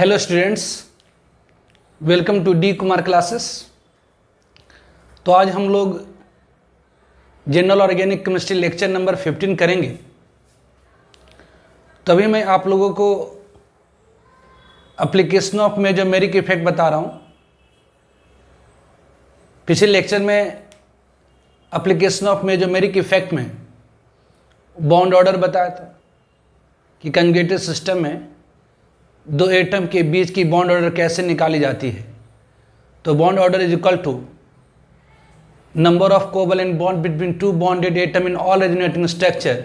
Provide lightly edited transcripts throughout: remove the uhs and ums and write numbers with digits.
Hello students, welcome to D Kumar classes. तो आज हम लोग general organic chemistry lecture number 15 करेंगे। तभी मैं आप लोगों को एप्लीकेशन ऑफ मेसोमेरिक इफेक्ट बता रहा हूँ। पिछले लेक्चर में एप्लीकेशन ऑफ मेसोमेरिक इफेक्ट में बॉन्ड ऑर्डर बताया था कि कंजुगेटेड सिस्टम में दो एटम के बीच की बॉन्ड ऑर्डर कैसे निकाली जाती है। तो bond order is equal to number of covalent bond between two bonded atom in all resonating structure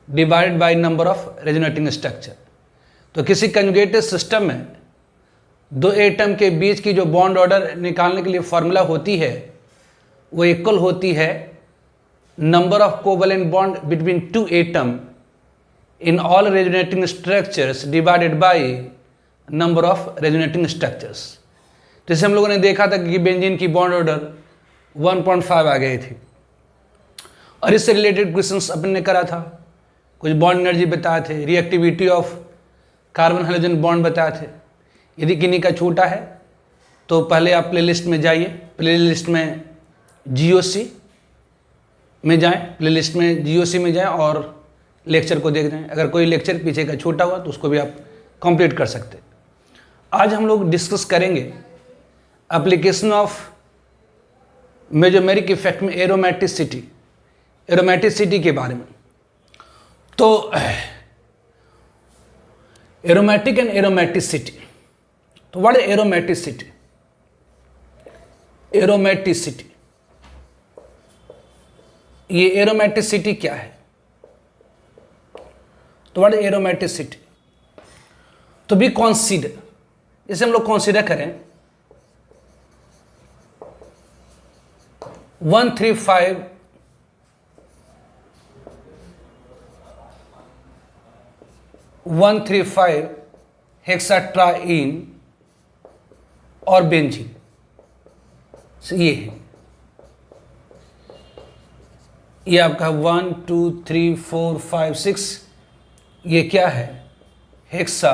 divided by number of resonating structure. तो किसी कंजुगेटेड सिस्टम में दो एटम के बीच की जो बॉन्ड ऑर्डर निकालने के लिए फॉर्मूला होती है वो इक्वल होती है number of covalent bond between to atom in all resonating structures divided by number of resonating structures। जैसे हम लोगों ने देखा था कि बेंजीन की बॉन्ड ऑर्डर 1.5 आ गई थी और इससे रिलेटेड क्वेश्चंस अपन ने करा था। कुछ बॉन्ड एनर्जी बताए थे, reactivity of carbon hydrogen bond बताए थे। यदि किन्हीं का छोटा है तो पहले आप प्लेलिस्ट में जाइए, प्लेलिस्ट में जीओसी में जाएं, प्लेलिस्ट में जीओसी में जाएं और लेक्चर को देख रहे हैं। अगर कोई लेक्चर पीछे का छोटा हुआ तो उसको भी आप कंप्लीट कर सकते हैं। आज हम लोग डिस्कस करेंगे एप्लीकेशन ऑफ मेसोमेरिक इफेक्ट में एरोमेटिसिटी के बारे में। तो एरोमेटिक एंड एरोमेटिसिटी। तो व्हाट इज एरोमेटिसिटी? एरोमेटिसिटी, ये एरोमेटिसिटी क्या है? तो व्हाट इज एरोमेटिसिटी? तो बी कॉन्सिडर, इसे हम लोग कॉन्सिडर करें 135 हेक्साट्राइन और बेंजीन। ये है, ये आपका 1 2 3 4 5 6, ये क्या है? हेक्सा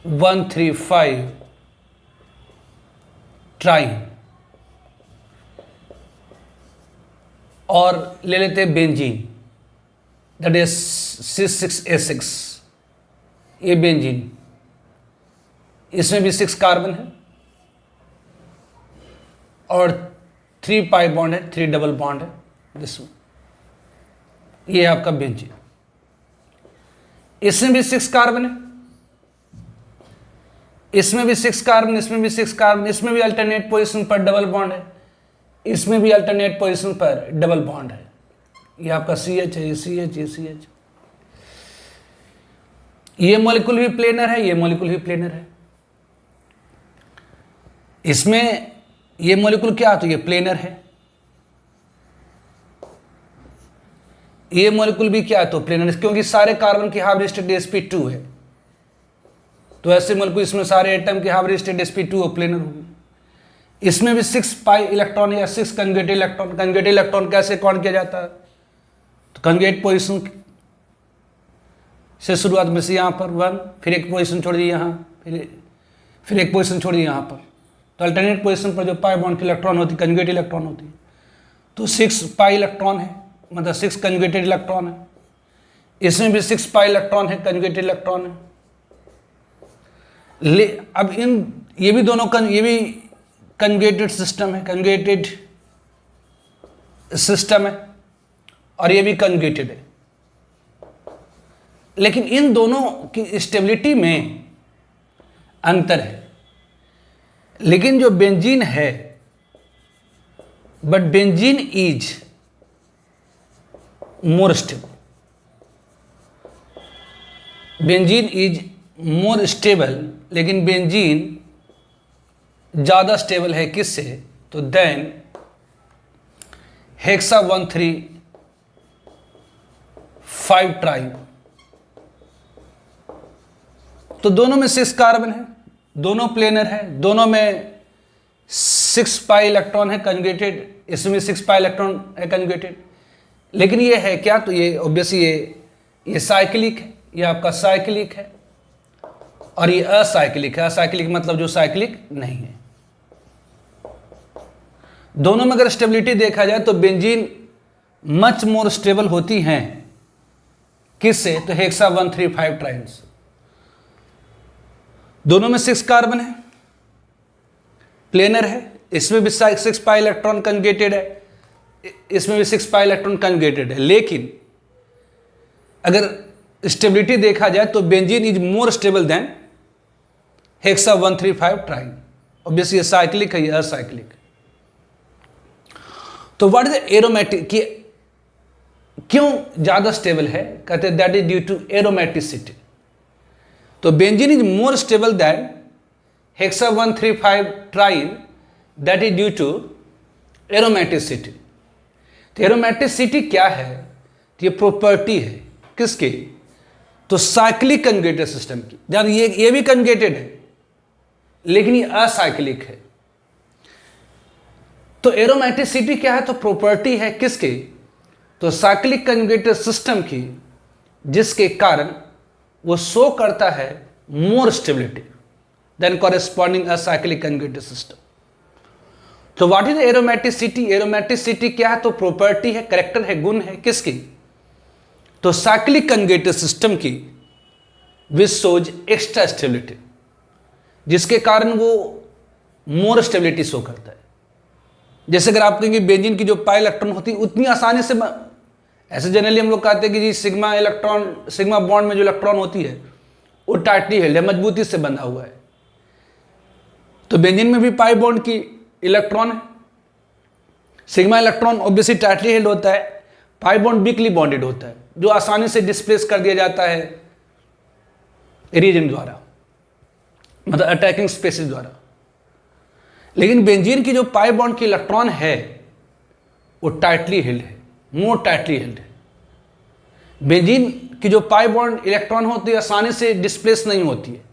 135 ट्राइन। और ले लेते हैं बेंजीन, दैट इज C6H6। ये बेंजीन, इसमें भी 6 कार्बन है और 3 पाई बॉन्ड है, 3 डबल बॉन्ड है जिसमें। ये है आपका बेंजीन, इसमें भी 6 कार्बन है, इसमें भी 6 कार्बन, इसमें भी 6 कार्बन, इसमें भी अल्टरनेट पोजीशन पर डबल बॉन्ड है, इसमें भी अल्टरनेट पोजीशन पर डबल बॉन्ड है। ये आपका CH है, ये CH, ये CH। ये मॉलिक्यूल भी प्लेनर है, ये मॉलिक्यूल भी प्लेनर है। इसमें ये मॉलिक्यूल क्या है? तो ये प्लेनर है। ये मॉलिक्यूल भी क्या है? तो प्लेनर, क्योंकि सारे कार्बन की हाफ स्टेट sp2 है। तो ऐसे मॉलिक्यूल, इसमें सारे एटम की हाफ स्टेट sp2 और प्लेनर होगी। इसमें भी 6 पाई इलेक्ट्रॉन या 6 कंजुगेटेड इलेक्ट्रॉन। कंजुगेटेड इलेक्ट्रॉन कैसे काउंट किया जाता है? तो कंजुगेट पोजीशन से शुरुआत में से यहाँ पर 1, फिर एक पोजीशन छोड़ दी यहाँ, फिर एक पोजीशन छोड़ दी यहाँ पर। तो अल्टरनेट पोजीशन पर जो पाई बॉन्ड की इलेक्ट्रॉन होती है, कंजुगेटेड इलेक्ट्रॉन होती है। तो 6 पाई इलेक्ट्रॉन है, मतलब 6 कंजुगेटेड इलेक्ट्रॉन है। इसमें भी 6 पाई इलेक्ट्रॉन है, कंजुगेटेड इलेक्ट्रॉन है। अब ये भी दोनों ये भी कंजुगेटेड सिस्टम है, कंजुगेटेड सिस्टम है, और ये भी कंजुगेटेड है। लेकिन इन दोनों की स्टेबिलिटी में अंतर है। लेकिन जो बेंजीन है, but benzene is more stable. Benzene is more stable, लेकिन बेंजीन ज़्यादा स्टेबल है किससे? तो देन हेक्सा 135 ट्राइन। तो दोनों में 6 कार्बन है, दोनों प्लेनर है, दोनों में 6 पाई इलेक्ट्रॉन है कंजुगेटेड, इसमें 6 पाई इलेक्ट्रॉन है कंजुगेटेड। लेकिन ये है क्या? तो ये ऑब्वियसली ये साइक्लिक है, ये आपका साइक्लिक है। और ये असाइक्लिक है। असाइक्लिक मतलब जो साइक्लिक नहीं है। दोनों में अगर स्टेबिलिटी देखा जाए तो बेंजीन मच मोर स्टेबल होती हैं किससे, तो हेक्सा 135 ट्राइन्स। दोनों में 6 कार्बन है, प्लेनर है, इसमें भी 6 पाई इलेक्ट्रॉन कंजुगेटेड है, इसमें भी 6 पाई इलेक्ट्रॉन कंजुगेटेड है। लेकिन अगर स्टेबिलिटी देखा जाए तो benzene is more stable than hexa 135 triene. Obviously ये साइक्लिक है, ये असाइक्लिक। तो व्हाट इज एरोमेटिक, कि क्यों ज्यादा स्टेबल है, कहते हैं that is due to aromaticity. तो benzene is more stable than hexa 135 triene, that is due to aromaticity. तो एरोमेटिसिटी क्या है, तो ये प्रॉपर्टी है किसकी, तो साइक्लिक कंजुगेटेड सिस्टम की। ध्यान, ये भी कंजुगेटेड है लेकिन ये असाइक्लिक है। तो एरोमेटिसिटी क्या है, तो प्रॉपर्टी है किसकी, तो साइक्लिक कंजुगेटेड सिस्टम की, जिसके कारण वो शो करता है more stability than corresponding acyclic conjugated system. तो व्हाट इज एरोमेटिसिटी, एरोमेटिसिटी क्या है, तो प्रॉपर्टी है, कैरेक्टर है, गुण है किसकी, तो साइक्लिक कंजुगेटेड सिस्टम की विच शोज एक्स्ट्रा स्टेबिलिटी, जिसके कारण वो मोर स्टेबिलिटी शो करता है। जैसे अगर आप कहेंगे बेंजीन की जो पाई इलेक्ट्रॉन होती है उतनी आसानी से, ऐसे जनरली हम लोग कहते हैं कि जी सिग्मा इलेक्ट्रॉन, सिग्मा बॉन्ड में जो इलेक्ट्रॉन होती है वो टाइटली हेल्ड है, मजबूती से बंधा हुआ है। तो बेंजीन में भी पाई बॉन्ड की इलेक्ट्रॉन है, sigma electron obviously tightly held होता है, पाई बॉन्ड वीकली बॉन्डेड होता है, जो आसानी से डिस्प्लेस कर दिया जाता है रीजन द्वारा, मतलब अटैकिंग स्पेसिस द्वारा। लेकिन बेंजीन की जो पाई बॉन्ड की इलेक्ट्रॉन है वो टाइटली हेल्ड है, मोर टाइटली हेल्ड है। बेंजीन की जो पाई बॉन्ड इलेक्ट्रॉन होती है आसानी से डिस्प्लेस नहीं होती है।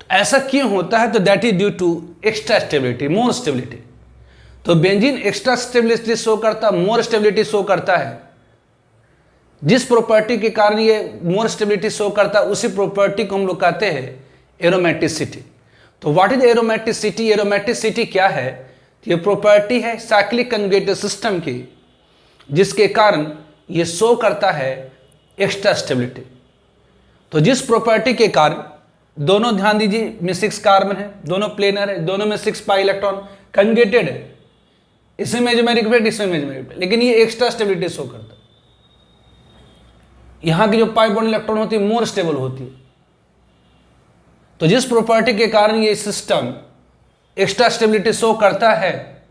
तो ऐसा क्यों होता है, तो that is due to extra stability, more stability. तो बेंजीन एक्स्ट्रा स्टेबिलिटी शो करता, मोर स्टेबिलिटी शो करता है। जिस प्रॉपर्टी के कारण ये मोर स्टेबिलिटी शो करता है उसी प्रॉपर्टी को हम लोग कहते हैं एरोमेटिसिटी। तो व्हाट इज एरोमेटिसिटी, एरोमेटिसिटी क्या है, ये प्रॉपर्टी है साइक्लिक कंजुगेटेड सिस्टम की, जिसके कारण ये शो करता है एक्स्ट्रा स्टेबिलिटी। तो जिस प्रॉपर्टी के कारण, दोनों ध्यान दीजिए, में 6 कार्बन है, दोनों प्लेनर है, दोनों में 6 पाई इलेक्ट्रॉन कंजुगेटेड है, इसमें मेजोमेरिक इफेक्ट, इसमें मेजोमेरिक इफेक्ट, लेकिन ये एक्स्ट्रा स्टेबिलिटी शो करता है। यहां की जो पाई बॉन्ड इलेक्ट्रॉन होती है मोर स्टेबल होती है। तो जिस प्रॉपर्टी के कारण ये सिस्टम एक्स्ट्रा स्टेबिलिटी शो करता है,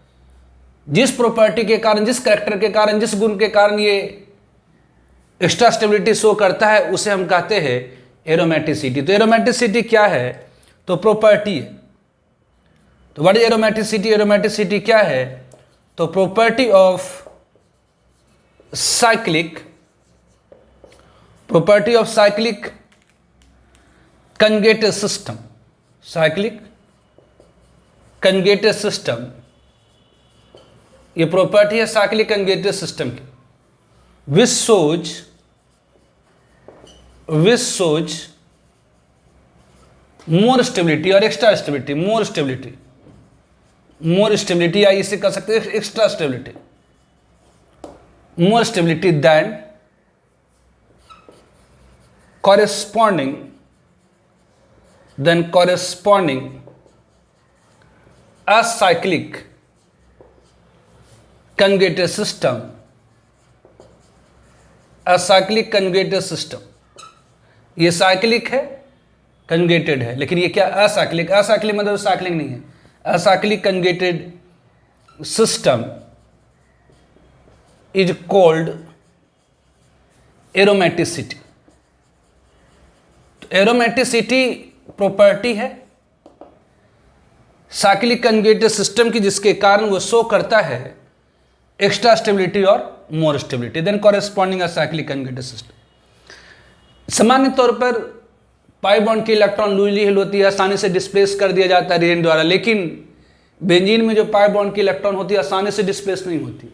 जिस प्रॉपर्टी के कारण, जिस कैरेक्टर के कारण, जिस गुण के कारण ये एक्स्ट्रा स्टेबिलिटी शो करता है, उसे हम कहते हैं एरोमेटिसिटी। तो एरोमेटिसिटी क्या है, तो प्रॉपर्टी है। तो व्हाट इज एरोमेटिसिटी, एरोमेटिसिटी क्या है, तो property of cyclic, property of cyclic conjugated system, cyclic conjugated system, ये प्रॉपर्टी है साइक्लिक कंजुगेटेड सिस्टम की, विच सोज मोर स्टेबिलिटी और एक्स्ट्रा स्टेबिलिटी, मोर स्टेबिलिटी या इसे कह सकते हैं extra stability, more stability than corresponding acyclic conjugated system, acyclic conjugated system, ये साइक्लिक है, कंजुगेटेड है, लेकिन ये क्या असाइक्लिक, असाइक्लिक मतलब साइक्लिक नहीं है, acyclic conjugated system is called aromaticity. Aromaticity property है साइक्लिक कंजुगेटेड सिस्टम की, जिसके कारण वो शो करता है एक्स्ट्रा स्टेबिलिटी और more stability than corresponding cyclic conjugated system. सामान्य तौर पर पाई बॉन्ड की इलेक्ट्रॉन लूजली हेल्ड होती है, आसानी से डिस्प्लेस कर दिया जाता है रिएजेंट द्वारा, लेकिन बेंजीन में जो पाई बॉन्ड की इलेक्ट्रॉन होती है आसानी से डिस्प्लेस नहीं होती।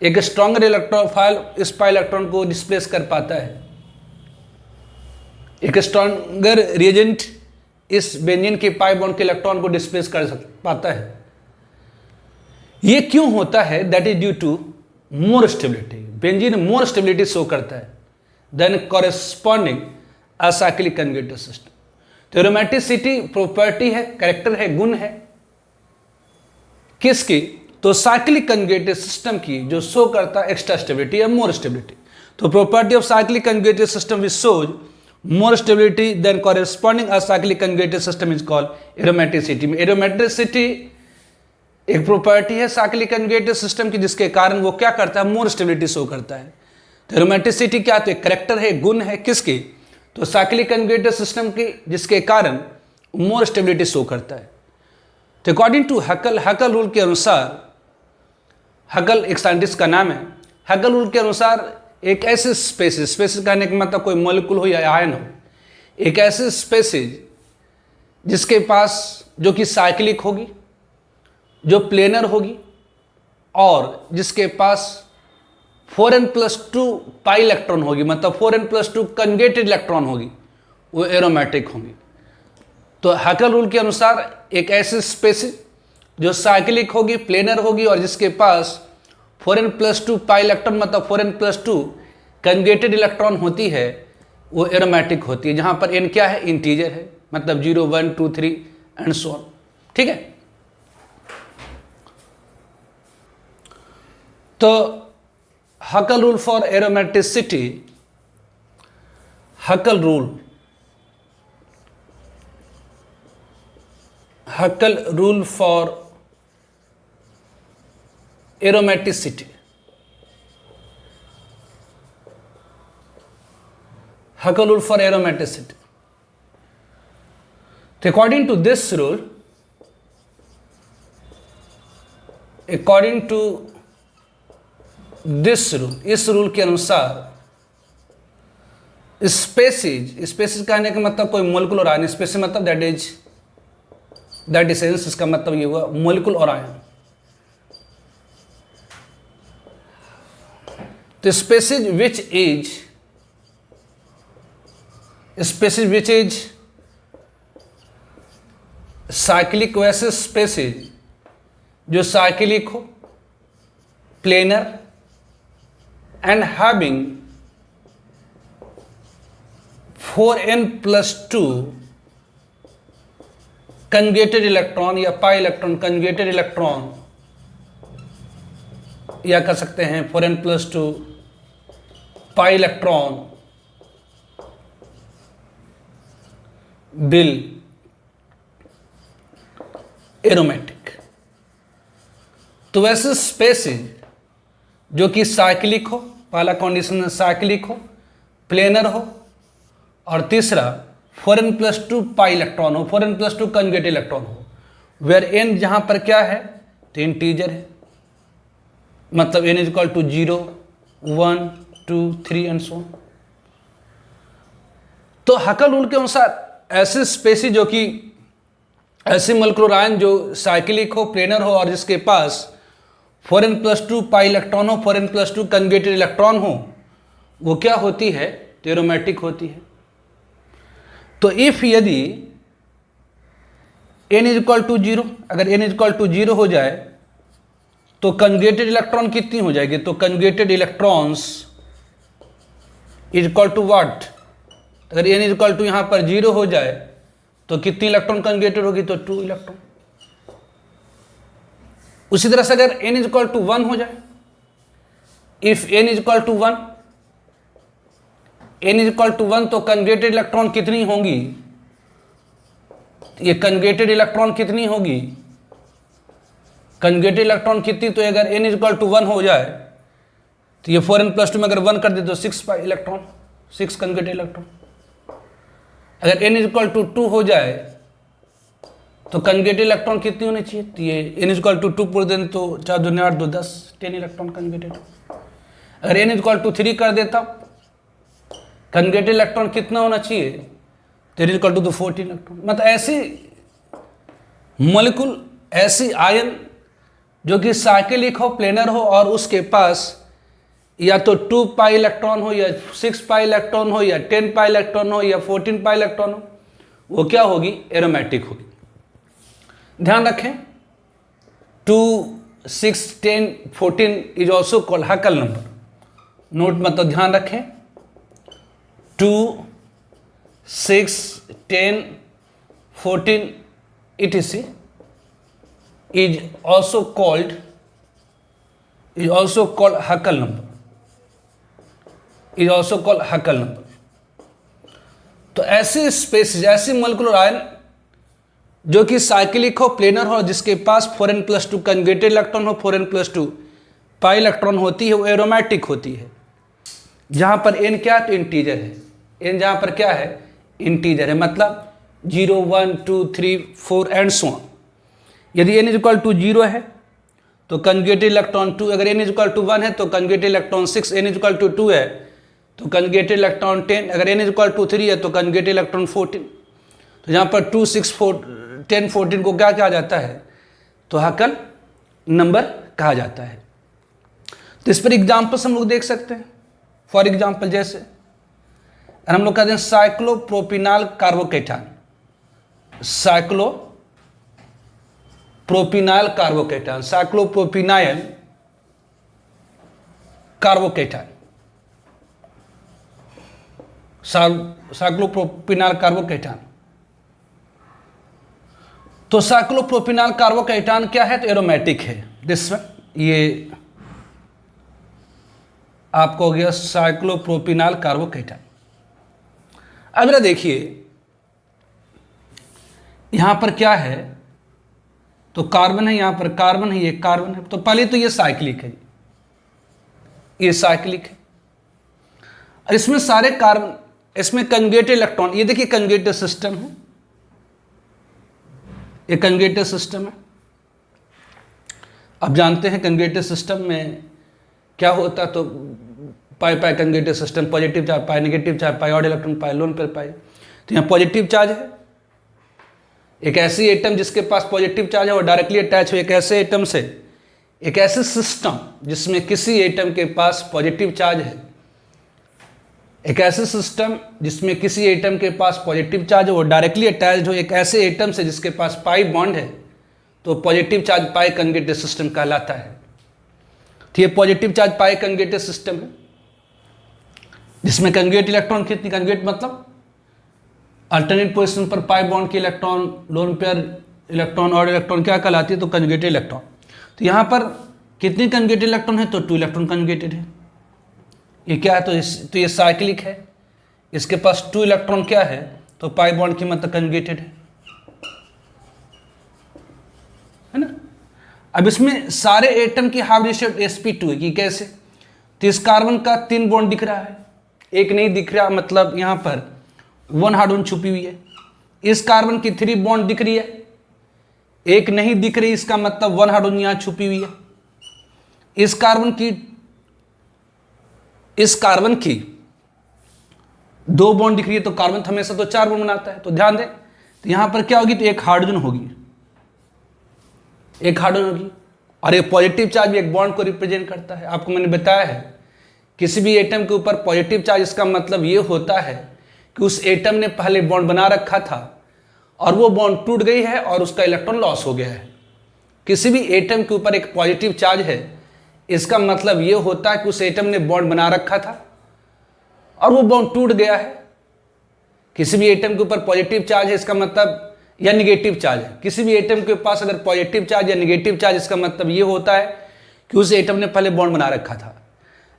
एक स्ट्रॉन्गर इलेक्ट्रोफाइल इस पाई इलेक्ट्रॉन को डिस्प्लेस कर पाता है, एक स्ट्रॉन्गर रिएजेंट इस बेंजीन के पाई बॉन्ड के इलेक्ट्रॉन को डिस्प्लेस कर पाता है। ये क्यों होता है? That is due to more stability. Benzene more stability show करता है than corresponding acyclic conjugated system. तो एरोमेटिसिटी प्रॉपर्टी है, कैरेक्टर है, गुण है किसकी? तो साइक्लिक कन्जुगेटेड सिस्टम की, जो शो करता है एक्स्ट्रा स्टेबिलिटी या मोर स्टेबिलिटी। तो property of cyclic conjugated system which shows more stability than corresponding acyclic conjugated system is called aromaticity। aromaticity एक प्रॉपर्टी है साइक्लिक कंजुगेटेड सिस्टम की, जिसके कारण वो क्या करता है? मोर स्टेबिलिटी शो करता है। तो एरोमेटिसिटी क्या? तो एक करेक्टर है, गुण है किसकी? तो साइक्लिक कंजुगेटेड सिस्टम की, जिसके कारण मोर स्टेबिलिटी शो करता है। तो अकॉर्डिंग टू हैकल रूल के अनुसार, हैकल एक साइंटिस्ट का नाम है, हैकल रूल के अनुसार एक ऐसे स्पेसिस कहने का मतलब कोई मॉलिक्यूल हो या आयन हो, एक ऐसे स्पेसिस जिसके पास, जो कि साइक्लिक होगी, जो प्लेनर होगी और जिसके पास 4n+2 पाई इलेक्ट्रॉन होगी, मतलब 4n+2 कंजुगेटेड इलेक्ट्रॉन होगी, वो एरोमेटिक होंगी। तो हैकल रूल के अनुसार एक ऐसी स्पेसिस जो साइक्लिक होगी, प्लेनर होगी और जिसके पास 4n+2 पाई इलेक्ट्रॉन, मतलब 4n+2 कंजुगेटेड इलेक्ट्रॉन होती है, वो एरोमेटिक होती है। जहां पर n क्या है? इंटीजर है, मतलब 0, 1, 2, 3 एंड सो ऑन। ठीक है। तो Huckel rule for aromaticity, Huckel rule for aromaticity, Huckel rule for aromaticity। तो अकॉर्डिंग टू दिस रूल, इस रूल के अनुसार स्पेसिस कहने का मतलब कोई मॉलिक्यूल और आयन, स्पेसिस मतलब दैट इसेंस, इसका मतलब ये हुआ मॉलिक्यूल और आयन। तो स्पेसिस विच इज साइक्लिक, वैसे स्पेसिस जो साइक्लिक हो, planar and having 4n+2 conjugated electron या पाई इलेक्ट्रॉन, कंजुगेटेड इलेक्ट्रॉन, या कर सकते हैं 4n+2 pi electron bill aromatic. तो वैसे स्पेसिस जो कि साइक्लिक हो, पहला कंडीशन साइक्लिक हो, प्लेनर हो और तीसरा 4n+2 पाई इलेक्ट्रॉन हो, 4n+2 कंजुगेटेड इलेक्ट्रॉन हो, वेयर n जहां पर क्या है? तो इंटीजर है, मतलब n = 0, 1, 2, 3 एंड सो ऑन। तो हैकल रूल के अनुसार ऐसे स्पेसिस जो कि ऐसे मॉलिक्यूलर आयन जो साइक्लिक हो, प्लेनर हो और जिसके पास 4n+2 पाई इलेक्ट्रॉन हो, 4n+2 कंजुगेटेड इलेक्ट्रॉन हो, वो क्या होती है? तो एरोमेटिक होती है। तो इफ यदि n = 0, अगर n = 0 हो जाए तो कंजुगेटेड इलेक्ट्रॉन कितनी हो जाएगी? तो conjugated electrons equal to what? अगर n = यहां पर 0 हो जाए तो कितनी इलेक्ट्रॉन कंजुगेटेड होगी? तो 2 इलेक्ट्रॉन। उसी तरह से अगर n = 1 हो जाए, इफ n = 1 तो कंजुगेटेड इलेक्ट्रॉन कितनी होंगी? ये कंजुगेटेड इलेक्ट्रॉन कितनी होगी? कंजुगेटेड इलेक्ट्रॉन कितनी? तो अगर n = 1 हो जाए तो ये 4n+2 में अगर 1 कर दे तो 6 पाई इलेक्ट्रॉन, 6 कंजुगेटेड इलेक्ट्रॉन। अगर n = 2 हो जाए तो कंजुगेटेड इलेक्ट्रॉन कितनी होनी चाहिए? तो ये n = 2 पूरे दिन तो 4 दूनी 8 2 10, 10 इलेक्ट्रॉन कंजुगेटेड। अगर n = 3 कर देता, कंजुगेटेड इलेक्ट्रॉन कितना होना चाहिए? तो n = 14 इलेक्ट्रॉन। मतलब ऐसी मॉलिक्यूल, ऐसी आयन जो कि साइक्लिक हो, प्लेनर हो और उसके पास या तो 2 पाई इलेक्ट्रॉन हो या 6 पाई इलेक्ट्रॉन हो या 10 पाई इलेक्ट्रॉन हो या 14 पाई इलेक्ट्रॉन हो, वो क्या होगी? एरोमेटिक होगी। ध्यान रखें 2, 6, 10, 14 is also called Huckel number. Note मतलब ध्यान रखें 2, 6, 10, 14 etc is also called Huckel number, is also called Huckel number। तो ऐसे स्पेसिस, ऐसे मोलिकुलर आयन जो कि साइक्लिक हो, प्लेनर हो, जिसके पास 4n+2 कंजुगेटेड इलेक्ट्रॉन हो, 4n+2 पाई इलेक्ट्रॉन होती है, वो एरोमेटिक होती है। जहां पर n क्या है? तो इंटीजर है। n जहां पर क्या है? इंटीजर है, मतलब 0, 1, 2, 3, 4 एंड सो ऑन। यदि n इक्वल टू 0 है तो कंजुगेटेड इलेक्ट्रॉन 2, अगर n इक्वल टू 1 है तो conjugated electron 6, n equal to 2 है तो कंजुगेटेड इलेक्ट्रॉन 10, अगर n इक्वल टू 3 है तो कंजुगेटेड इलेक्ट्रॉन 14। तो यहाँ पर 2, 6, 4, 10, 14 को क्या कहा जाता है? तो हकल नंबर कहा जाता है। तो इस पर एग्जाम्पल्स हम लोग देख सकते हैं। फॉर एग्जाम्पल जैसे हम लोग कहते हैं साइक्लोप्रोपिनाल कार्बोकेटान, साइक्लोप्रोपिनाल कार्बोकेटान, साइक्लोप्रोपिनायल कार्बोकेटान, साइक्लोप्रोपिनाल कार्बोकेटान। तो साइक्लोप्रोपिनाल कार्बोकेटान क्या है? तो एरोमेटिक है। दिस वन, ये आपको हो गया साइक्लोप्रोपिनाल कार्बोकेटान। अब जरा देखिए यहां पर क्या है? तो कार्बन है, यहां पर कार्बन है, ये कार्बन है। तो पहले तो ये साइक्लिक है, ये साइक्लिक है। और इसमें सारे कार्बन, इसमें कंजुगेटेड इलेक्ट्रॉन, ये देखिए कंजुगेटेड सिस्टम है, ये कंजुगेटेड सिस्टम है। अब जानते हैं कंजुगेटेड सिस्टम में क्या होता है? तो पाई पाई कंजुगेटेड सिस्टम, पॉजिटिव चार्ज पाई, नेगेटिव चार्ज पाई, ऑड इलेक्ट्रॉन पाई, लोन पेयर पाई। तो यहाँ पॉजिटिव चार्ज है, एक ऐसी एटम जिसके पास पॉजिटिव चार्ज है वो डायरेक्टली अटैच हो एक ऐसे एटम से, एक ऐसे सिस्टम जिसमें किसी एटम के पास पॉजिटिव चार्ज है, एक ऐसे सिस्टम जिसमें किसी एटम के पास पॉजिटिव चार्ज है, वो डायरेक्टली अटैच्ड हो एक ऐसे एटम से जिसके पास पाई बॉन्ड है, तो पॉजिटिव चार्ज पाई कंजुगेटेड सिस्टम कहलाता है। तो ये पॉजिटिव चार्ज पाई कंजुगेटेड सिस्टम है जिसमें कंजुगेट इलेक्ट्रॉन कितनी, कंजुगेट मतलब अल्टरनेट पोजीशन पर पाई बॉन्ड के electron, loan pair electron, odd electron क्या कहलाती है? तो कंजुगेटेड इलेक्ट्रॉन। तो यहाँ पर कितनी कंजुगेटेड इलेक्ट्रॉन है? तो 2 इलेक्ट्रॉन कंजुगेटेड है। ये क्या है? तो ये साइक्लिक है, इसके पास 2 इलेक्ट्रॉन क्या है? तो पाई बॉन्ड की मतलब कंजुगेटेड है ना। अब इसमें सारे एटम की हाइब्रिड sp2 है कि कैसे? तो इस कार्बन का 3 बॉन्ड दिख रहा है, एक नहीं दिख रहा, मतलब यहाँ पर 1 हाइड्रोजन छुपी हुई है। इस कार्बन की 3 बॉन्ड दिख रही है, एक नहीं दिख रही, इसका मतलब 1 हाइड्रोजन यहाँ छुपी हुई है। इस कार्बन की 2 बॉन्ड दिख रही है, तो कार्बन हमेशा तो 4 बॉन्ड बनाता है। तो ध्यान दें, तो यहाँ पर क्या होगी? तो एक हाइड्रोजन होगी, एक हाइड्रोजन होगी। और ये पॉजिटिव चार्ज भी एक बॉन्ड को रिप्रेजेंट करता है। आपको मैंने बताया है किसी भी एटम के ऊपर पॉजिटिव चार्ज, इसका मतलब ये होता है कि उस एटम ने पहले बॉन्ड बना रखा था और वो बॉन्ड टूट गई है और उसका इलेक्ट्रॉन लॉस हो गया है। किसी भी एटम के ऊपर एक पॉजिटिव चार्ज है, इसका मतलब ये होता है कि उस एटम ने बॉन्ड बना रखा था और वो बॉन्ड टूट गया है। किसी भी एटम के ऊपर पॉजिटिव चार्ज है, इसका मतलब, या निगेटिव चार्ज है, किसी भी एटम के पास अगर पॉजिटिव चार्ज या निगेटिव चार्ज, इसका मतलब ये होता है कि उस एटम ने पहले बॉन्ड बना रखा था।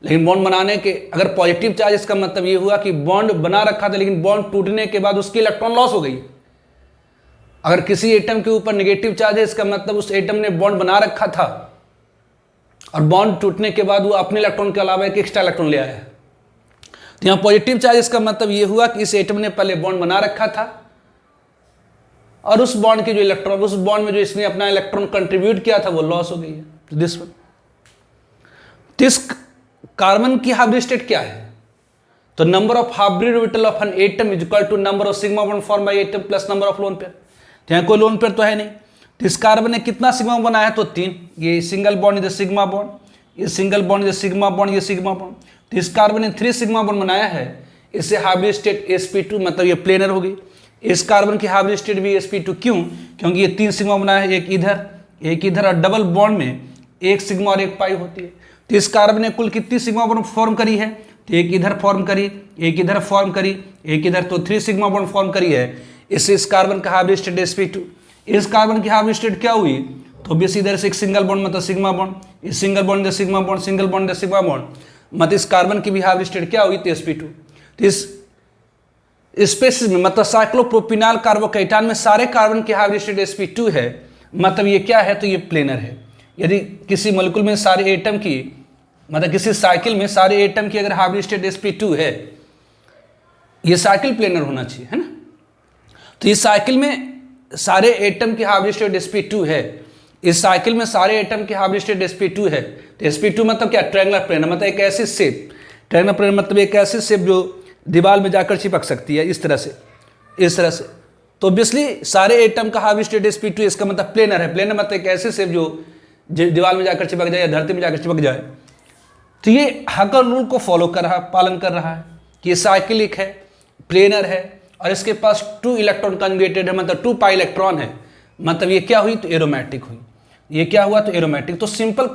लेकिन बॉन्ड बनाने के, अगर पॉजिटिव चार्ज, इसका मतलब ये हुआ कि बॉन्ड बना रखा था लेकिन बॉन्ड टूटने के बाद उसकी इलेक्ट्रॉन लॉस हो गई। अगर किसी एटम के ऊपर नेगेटिव चार्ज है, इसका मतलब उस एटम ने बॉन्ड बना रखा था और बॉन्ड टूटने के बाद वो अपने इलेक्ट्रॉन के अलावा एक एक्स्ट्रा इलेक्ट्रॉन ले आया है। तो यहाँ पॉजिटिव चार्ज, इसका मतलब ये हुआ कि इस एटम ने पहले बॉन्ड बना रखा था और उस बॉन्ड के जो इलेक्ट्रॉन, उस बॉन्ड में जो इसने अपना इलेक्ट्रॉन कंट्रीब्यूट किया था वो लॉस हो गई है। तो दिस वन, दिस कार्बन की हाइब्रिड स्टेट क्या है? तो number of hybrid orbital of an atom is equal to number of sigma bond form by atom plus number of lone pair. तो यहाँ कोई लोन पेयर तो है नहीं, तो इस कार्बन ने कितना सिग्मा बनाया है? तो 3। ये सिंगल बॉन्ड इधर सिग्मा बॉन्ड, ये सिंगल बॉन्ड इधर सिग्मा बॉन्ड, ये सिग्मा बॉन्ड। तो इस कार्बन ने 3 सिग्मा बॉन्ड बनाया है। इससे हाइब्रिड स्टेट sp2 मतलब ये प्लेनर होगी। इस कार्बन की हाइब्रिड स्टेट भी sp2 क्यों? क्योंकि ये 3 सिग्मा बनाया है, एक इधर और डबल बॉन्ड में एक सिग्मा और एक पाई होती है। तो इस कार्बन ने कुल कितनी सिग्मा बॉन्ड फॉर्म करी है? तो एक इधर फॉर्म करी, एक इधर फॉर्म करी, एक इधर, तो 3 सिग्मा बॉन्ड फॉर्म करी है। इससे इस कार्बन का हाइब्रिड स्टेट sp2। इस कार्बन की हाइब्रिड स्टेट क्या हुई? तो बेस इधर से एक सिंगल बॉन्ड मतलब सिग्मा बॉन्ड, इस सिंगल बॉन्ड इधर सिग्मा बॉन्ड, सिंगल बॉन्ड इधर सिग्मा बॉन्ड, मतलब इस कार्बन की भी हाइब्रिड स्टेट क्या हुई? तो sp2। तो इस स्पेसिस में मतलब साइक्लोप्रोपिनाल कार्बोकेटान में सारे कार्बन की हाइब्रिड स्टेट sp2 है। मतलब ये क्या है? तो ये प्लेनर है। यदि किसी मॉलिक्यूल में सारे एटम की मतलब किसी साइकिल में सारे एटम की अगर हाइब्रिड स्टेट sp2 है, ये साइकिल प्लेनर होना चाहिए, है ना। तो इस साइकिल में सारे एटम की हाइब्रिड स्टेट sp2 है। इस साइकिल में सारे एटम की हाइब्रिड स्टेट sp2 है। तो sp2 मतलब क्या? ट्रायंगुलर प्लेनर, मतलब एक ऐसी शेप। ट्रायंगुलर प्लेनर मतलब एक ऐसी शेप जो दीवार में जाकर चिपक सकती है, इस तरह से, इस तरह से। तो ऑब्वियसली सारे एटम का हाइब्रिड स्टेट sp2, इसका मतलब प्लेनर है। प्लेनर मतलब एक ऐसी शेप जो दीवार में जाकर चिपक जाए या धरती में जाकर चिपक जाए। तो ये हकर रूल को फॉलो कर रहा, पालन कर रहा है कि ये साइक्लिक है, प्लेनर है और इसके पास 2 इलेक्ट्रॉन कंजुगेटेड है, मतलब 2 पाई इलेक्ट्रॉन है। मतलब ये क्या हुई? तो एरोमेटिक हुई। ये क्या हुआ? तो एरोमेटिक। तो सिंपल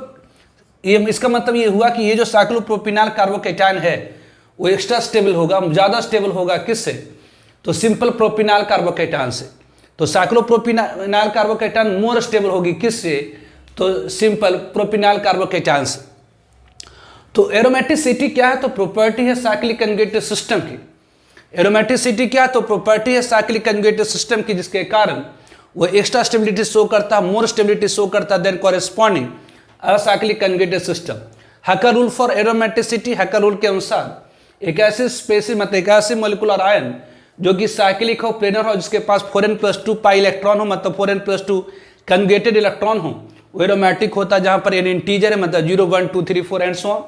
ये इसका मतलब ये हुआ कि ये जो साइक्लोप्रोपिनाल कार्बोकेटायन है वो एक्स्ट्रा स्टेबल होगा, ज़्यादा स्टेबल होगा किससे? तो सिंपल प्रोपिनाल कार्बोकेटायन से। तो साइक्लोप्रोपिनाल कार्बोकेटायन मोर स्टेबल होगी किससे? तो सिंपल प्रोपिनाल कार्बोकेटायन से। तो एरोमेटिसिटी क्या है? तो प्रॉपर्टी है साइक्लिक कंजुगेटेड सिस्टम की। एरोमेटिसिटी क्या है? तो प्रॉपर्टी है साइक्लिक कंजुगेटेड सिस्टम की, जिसके कारण वो एक्स्ट्रा स्टेबिलिटी शो करता है, मोर स्टेबिलिटी शो करता है than corresponding acyclic conjugated system. Huckel rule for aromaticity, Huckel rule के अनुसार एक ऐसी स्पेसिस मतलब एक ऐसे मॉलिक्यूलर आयन जो कि साइक्लिक हो, प्लेनर हो, जिसके पास 4n+2 पाई इलेक्ट्रॉन हो, मतलब 4n+2 कंजुगेटेड इलेक्ट्रॉन हो, वो एरोमेटिक होता है। जहाँ पर n इंटीजर है मतलब 0 1 2 3 4 एंड सो ऑन।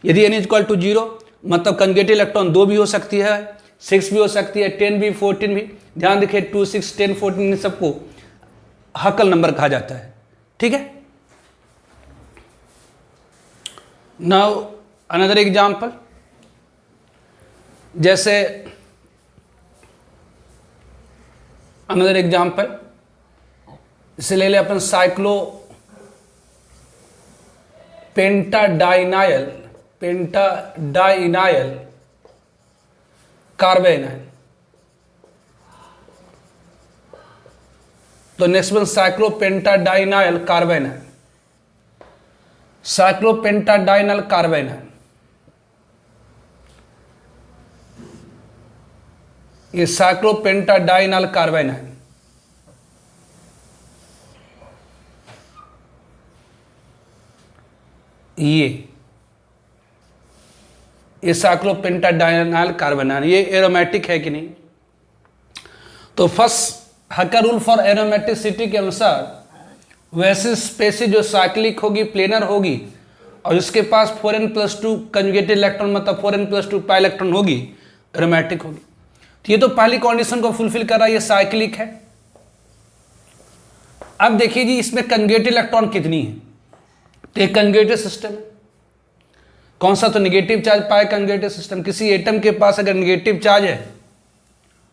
यदि n इक्वल टू 0 मतलब कंजुगेटेड इलेक्ट्रॉन 2 भी हो सकती है, 6 भी हो सकती है, 10 भी, 14 भी। ध्यान रखिए 2 6 10 14 इन सबको हकल नंबर कहा जाता है। ठीक है। नाउ अनदर एग्जाम्पल, जैसे अनदर एग्जाम्पल इसे ले ले अपन साइक्लो पेंटाडाइनाइल कार्बेनाइल। तो नेक्स्ट वन साइक्लोपेंटाडाइनाइल कार्बेनाइल, साइक्लोपेंटाडाइनाइल कार्बेनाइल। ये साइक्लोपेंटाडाइनाइल कार्बेनाइल, ये साइक्लोपेंटाडाइनाइल कार्बेनाइल, ये एरोमेटिक है कि नहीं? तो फर्स्ट हकर रूल फॉर एरोमेटिसिटी के अनुसार वैसे स्पेसिस जो साइक्लिक होगी, प्लेनर होगी और उसके पास 4n+2 कंजुगेटेड इलेक्ट्रॉन मतलब 4n+2 पाई इलेक्ट्रॉन होगी, एरोमेटिक होगी। तो ये तो पहली कंडीशन को फुलफिल कर रहा है, ये साइक्लिक है। अब देखिए जी इसमें कंजुगेटेड इलेक्ट्रॉन कितनी है? तो एक कंजुगेटेड सिस्टम है। कौन सा? तो नेगेटिव चार्ज पाई कंजुगेटेड सिस्टम। किसी एटम के पास अगर नेगेटिव चार्ज है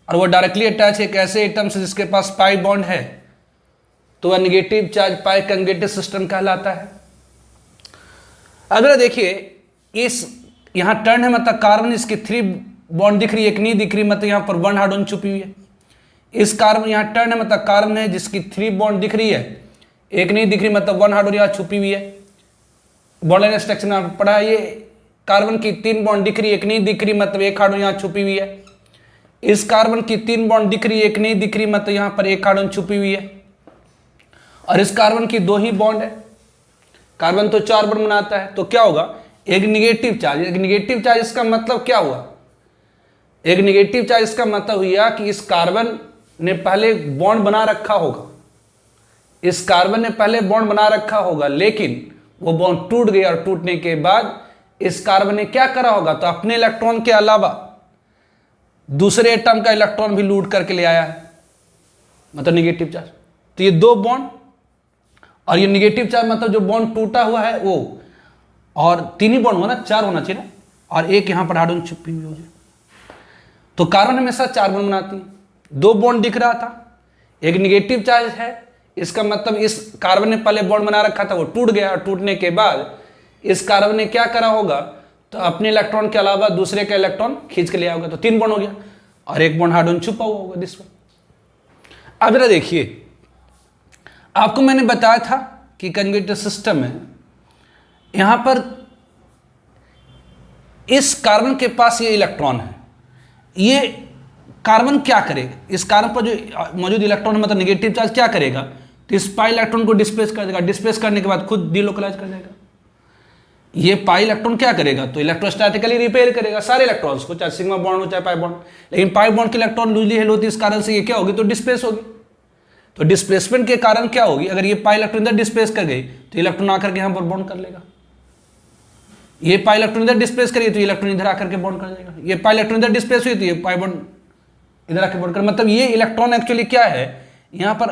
और वो डायरेक्टली अटैच है एक ऐसे एटम से जिसके पास पाई बॉन्ड है, तो वह नेगेटिव चार्ज पाई कंजुगेटेड सिस्टम कहलाता है। अगर देखिए इस यहां टर्न है मतलब कार्बन, इसकी 3 बॉन्ड दिख रही है, एक नहीं दिख रही, मतलब यहां पर 1 हाइड्रोजन छुपी हुई है। इस कार्बन यहां टर्न है मतलब कार्बन है जिसकी 3 बॉन्ड दिख रही है, एक नहीं दिख रही, मतलब 1 हाइड्रोजन यहां छुपी हुई है। बॉन्ड लाइन स्ट्रक्चर में आपने पढ़ा है, ये कार्बन की 3 बॉन्ड दिख रही है, एक नहीं दिख रही, मतलब 1 हाइड्रोजन यहां छुपी हुई है। इस कार्बन की 3 बॉन्ड दिख रही है, एक नहीं दिख रही, मतलब यहां पर 1 हाइड्रोजन छुपी हुई है। और इस कार्बन की 2 ही बॉन्ड है, कार्बन तो 4 बॉन्ड बनाता है, तो क्या होगा? एक निगेटिव चार्ज। एक निगेटिव चार्ज इसका मतलब क्या हुआ? एक निगेटिव चार्ज इसका मतलब हुआ कि इस कार्बन ने पहले बॉन्ड बना रखा होगा, इस कार्बन ने पहले बॉन्ड बना रखा होगा, लेकिन वो बॉन्ड टूट गया और टूटने के बाद इस कार्बन ने क्या करा होगा? तो अपने इलेक्ट्रॉन के अलावा दूसरे एटम का इलेक्ट्रॉन भी लूट करके ले आया है, मतलब निगेटिव चार्ज। तो ये 2 बॉन्ड और ये निगेटिव चार्ज मतलब जो बॉन्ड टूटा हुआ है वो, और 3 ही बॉन्ड हुआ ना, 4 होना चाहिए ना, और एक यहाँ पर हाइड्रोजन छुपी हुई हो जाए। तो कार्बन हमेशा 4 बॉन्ड बनाती है। 2 बॉन्ड दिख रहा था, एक निगेटिव चार्ज है, इसका मतलब इस कार्बन ने पहले बॉन्ड बना रखा था, वो टूट गया, और टूटने के बाद इस कार्बन ने क्या करा होगा, तो अपने इलेक्ट्रॉन के अलावा दूसरे का इलेक्ट्रॉन खींच के लिया होगा, तो 3 बॉन्ड हो गया, और एक बॉन्ड हाइड्रोजन छुपा हुआ होगा दिस वन। अब जरा देखिए, आपको मैंने बताया था कि कंजुगेटेड सिस्टम में यहां पर इस कार्बन के पास ये इलेक्ट्रॉन है, ये कार्बन क्या करेगा, इस कार्बन पर जो मौजूद इलेक्ट्रॉन है मतलब निगेटिव चार्ज क्या करेगा, तो इस पाई इलेक्ट्रॉन को डिस्प्लेस कर देगा, डिस्प्लेस करने के बाद खुद डिलोकलाइज कर देगा। ये पाई इलेक्ट्रॉन क्या करेगा, तो इलेक्ट्रोस्टैटिकली रिपेयर करेगा सारे इलेक्ट्रॉन्स को, चाहे सिग्मा बॉन्ड हो चाहे पाई बॉन्ड, लेकिन पाई बॉन्ड की इलेक्ट्रॉन लूजली हेल होती है, इस कारण से ये क्या होगी, तो डिस्प्लेस होगी। तो डिस्प्लेसमेंट के कारण क्या होगी, अगर ये पाई इलेक्ट्रॉन इधर डिस्प्लेस कर गई तो इलेक्ट्रॉन आकर के यहां पर बॉन्ड कर लेगा, ये पाई इलेक्ट्रॉन इधर डिस्प्लेस करिए तो इलेक्ट्रॉन इधर आकर के बॉन्ड कर देगा, ये पाई इलेक्ट्रॉन इधर डिस्प्लेस हुई तो ये पाई बॉन्ड इधर आकर बॉन्ड कर, मतलब ये इलेक्ट्रॉन एक्चुअली क्या है, यहां पर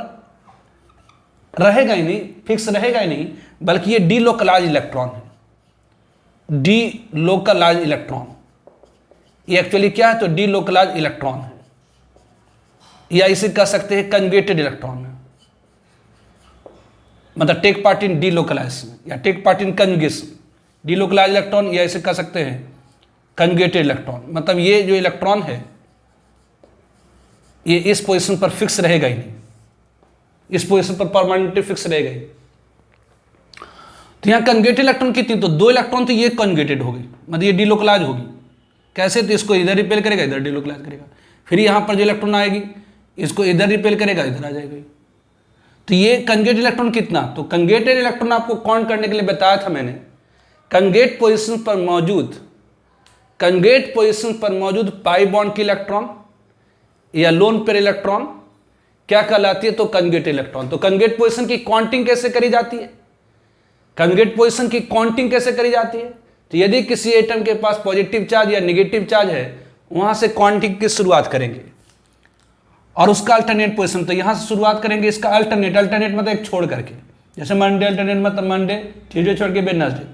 रहेगा ही नहीं, फिक्स रहेगा ही नहीं, बल्कि ये डीलोकलाइज इलेक्ट्रॉन है, डीलोकलाइज इलेक्ट्रॉन, ये एक्चुअली क्या है, तो डीलोकलाइज इलेक्ट्रॉन है, या इसे कह सकते हैं कंजुगेटेड इलेक्ट्रॉन है, मतलब टेक पार्ट इन डीलोकलाइजेशन या take part in conjugation, delocalize electron, या इसे कह सकते हैं कंजुगेटेड इलेक्ट्रॉन, मतलब ये जो इलेक्ट्रॉन है ये इस पोजीशन पर फिक्स रहेगा ही नहीं, इस पोजीशन पर परमानेंटली फिक्स रहेगा ही। तो यहाँ कंजुगेटेड इलेक्ट्रॉन कितनी, तो 2 इलेक्ट्रॉन, तो ये कंजुगेटेड होगी, मतलब ये डीलोकलाइज होगी, कैसे, तो इसको इधर रिपेल करेगा, इधर डीलोकलाइज करेगा, फिर यहाँ पर जो इलेक्ट्रॉन आएगी इसको इधर रिपेल करेगा, इधर आ जाएगा। तो ये कंजुगेटेड इलेक्ट्रॉन कितना, तो कंजुगेटेड इलेक्ट्रॉन आपको काउंट करने के लिए बताया था मैंने, कंजुगेट पोजीशन पर मौजूद, कंजुगेट पोजीशन पर मौजूद पाई बॉन्ड की इलेक्ट्रॉन या लोन पेयर इलेक्ट्रॉन क्या कहलाती है, तो कंजुगेटेड इलेक्ट्रॉन। तो कंजुगेट पोजीशन की काउंटिंग कैसे करी जाती है, कंजुगेट पोजीशन की काउंटिंग कैसे करी जाती है, तो यदि किसी एटम के पास पॉजिटिव चार्ज या नेगेटिव चार्ज है वहां से काउंटिंग की शुरुआत करेंगे, और उसका अल्टरनेट पोजीशन, तो यहां से शुरुआत करेंगे इसका अल्टरनेट, अल्टरनेट मतलब एक छोड़ करके, जैसे मंडे अल्टरनेट मतलब मंडे, ट्यूजडे छोड़ के वेडनेसडे,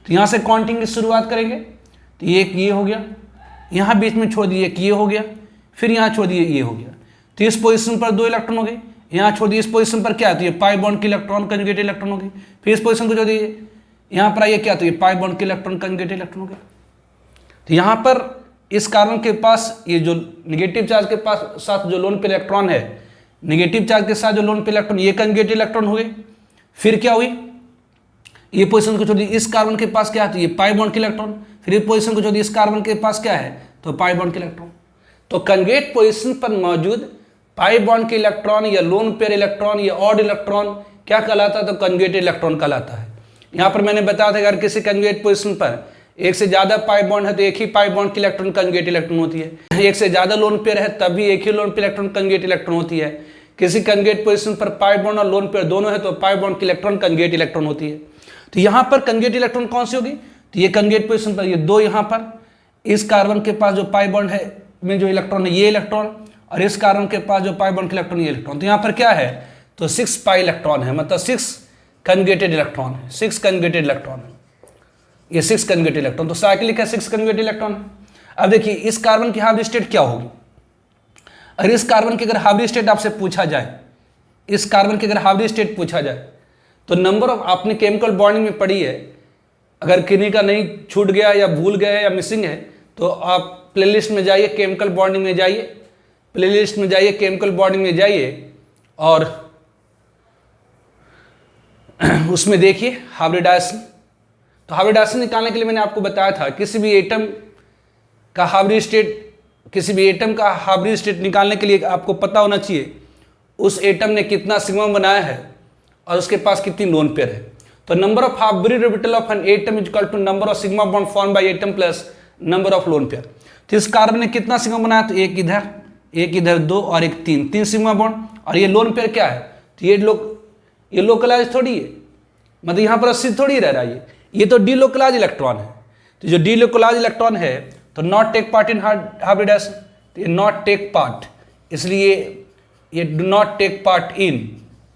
तो यहां से काउंटिंग की शुरुआत करेंगे, तो ये हो गया, यहां बीच में छोड़ दिए ये हो गया, फिर यहां छोड़ दिए ये हो गया, तो इस पोजीशन पर 2 इलेक्ट्रॉन हो गए, यहां छोड़ दिए, इस पोजीशन पर क्या, तो ये पाई बॉन्ड की इलेक्ट्रॉन कंजुगेटेड इलेक्ट्रॉन हो गई, फिर इस पोजीशन को छोड़ दिए, यहां पर आइए क्या, तो ये पाई बॉन्ड के इलेक्ट्रॉन कंजुगेटेड इलेक्ट्रॉन हो गया। तो यहां पर इस कार्बन के पास ये जो निगेटिव चार्ज के पास साथ जो लोन पे इलेक्ट्रॉन है, निगेटिव चार्ज के साथ जो लोन पे इलेक्ट्रॉन, ये कंजुगेटेड इलेक्ट्रॉन हुए, फिर क्या हुई, ये पोजीशन को छोड़ दी, इस कार्बन के पास क्या है, तो ये पाई बॉन्ड के इलेक्ट्रॉन, फिर ये पोजीशन को छोड़ दी, इस कार्बन के पास क्या है, तो पाई बॉन्ड के इलेक्ट्रॉन। तो कंजुगेट पोजीशन पर मौजूद पाई बॉन्ड के इलेक्ट्रॉन या लोन पेयर इलेक्ट्रॉन या ऑड इलेक्ट्रॉन क्या कहलाता है, तो कंजुगेटेड इलेक्ट्रॉन कहलाता है। यहाँ पर मैंने बताया था अगर किसी कंजुगेट पोजीशन पर एक से ज्यादा पाई बॉन्ड है तो एक ही पाई बॉन्ड की इलेक्ट्रॉन कंजुगेट इलेक्ट्रॉन होती है, एक से ज्यादा लोन पेयर है तब भी एक ही lone pair electron conjugate electron होती है, किसी कंजुगेट पोजीशन पर पाई बॉन्ड और लोन पेयर दोनों है तो पाई बॉन्ड की इलेक्ट्रॉन कंजुगेट इलेक्ट्रॉन होती है। तो यहाँ पर कंजुगेट इलेक्ट्रॉन कौन सी होगी, तो ये कंजुगेट पोजीशन पर ये 2, यहाँ पर इस कार्बन के पास जो पाई बॉन्ड है में जो इलेक्ट्रॉन है ये इलेक्ट्रॉन, और इस कार्बन के पास जो पाई बॉन्ड के इलेक्ट्रॉन ये इलेक्ट्रॉन, तो यहाँ पर क्या है, तो 6 पाई इलेक्ट्रॉन है, मतलब 6 कंजुगेटेड इलेक्ट्रॉन है, 6 कंजुगेटेड इलेक्ट्रॉन है, ये 6 कंजुगेटेड इलेक्ट्रॉन, तो साइक्लिक है 6 कंजुगेटेड इलेक्ट्रॉन। अब देखिए इस कार्बन की हाइब्रिड स्टेट क्या होगी, अगर इस कार्बन की अगर हाइब्रिड स्टेट आपसे पूछा जाए, इस कार्बन की अगर हाइब्रिड स्टेट पूछा जाए तो नंबर ऑफ, आपने केमिकल बॉन्डिंग में पढ़ी है, अगर किन्हीं का नहीं छूट गया या भूल गया या मिसिंग है तो आप प्लेलिस्ट में जाइए, केमिकल बॉन्डिंग में जाइए, प्लेलिस्ट में जाइए, केमिकल बॉन्डिंग में जाइए और उसमें देखिए हाइब्रिडाइजेशन। तो हाइब्रिडाइजेशन निकालने के लिए मैंने आपको बताया था किसी भी एटम का हाइब्रिड स्टेट, किसी भी एटम का हाइब्रिड स्टेट निकालने के लिए आपको पता होना चाहिए उस एटम ने कितना सिग्मा बनाया है और उसके पास कितनी लोन पेयर है। तो number of hybrid orbital of an atom is equal to number of sigma bond form by atom plus number of lone pair. तो इस कार्बन ने कितना सिग्मा बनाया, तो एक इधर 2 और एक 3 सिग्मा बॉन्ड, और ये लोन पेयर क्या है, तो ये लोकलाइज थोड़ी है, मतलब यहाँ पर अस्थिर थोड़ी रह रहा है, ये तो डीलोकलाइज इलेक्ट्रॉन है। तो जो डीलोकलाइज इलेक्ट्रॉन है तो not take part in hybridization, तो ये नॉट टेक पार्ट, इसलिए ये do not take part in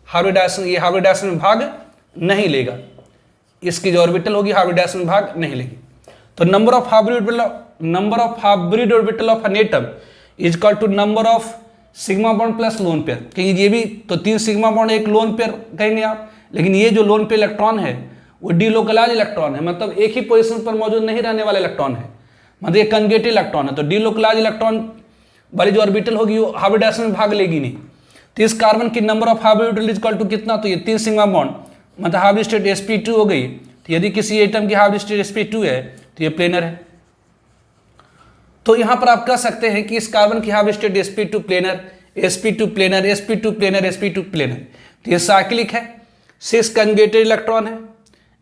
hybridization, ये हाइब्रिडाइजेशन में भाग नहीं लेगा, इसकी जो ऑर्बिटल होगी हाइब्रिडाइजेशन भाग नहीं लेगी। तो number of hybrid orbital of an atom is equal to number of sigma bond plus lone pair. कहीं ये भी तो 3 सिग्मा बॉन्ड एक लोन पेयर कहेंगे आप, लेकिन ये जो लोन पेयर इलेक्ट्रॉन है वो डीलोकलाइज इलेक्ट्रॉन है, मतलब एक ही पोजीशन पर मौजूद नहीं रहने वाला इलेक्ट्रॉन है, मतलब ये कंजुगेटेड इलेक्ट्रॉन है। तो डीलोकलाइज इलेक्ट्रॉन वाली जो ऑर्बिटल होगी वो हाइब्रिडाइजेशन में भाग लेगी नहीं। तो इस कार्बन की number of hybrid is equal to कितना, तो ये 3 सिग्मा बॉन्ड मतलब हाइब्रिड स्टेट sp2 हो गई। तो यदि किसी एटम की हाइब्रिड स्टेट sp2 है तो ये प्लेनर है। तो यहां पर आप कह सकते हैं कि इस कार्बन की hybrid state sp2 planar, sp2 planar, sp2 planar, sp2 planar. तो ये साइक्लिक है, 6 कंजुगेटेड इलेक्ट्रॉन है,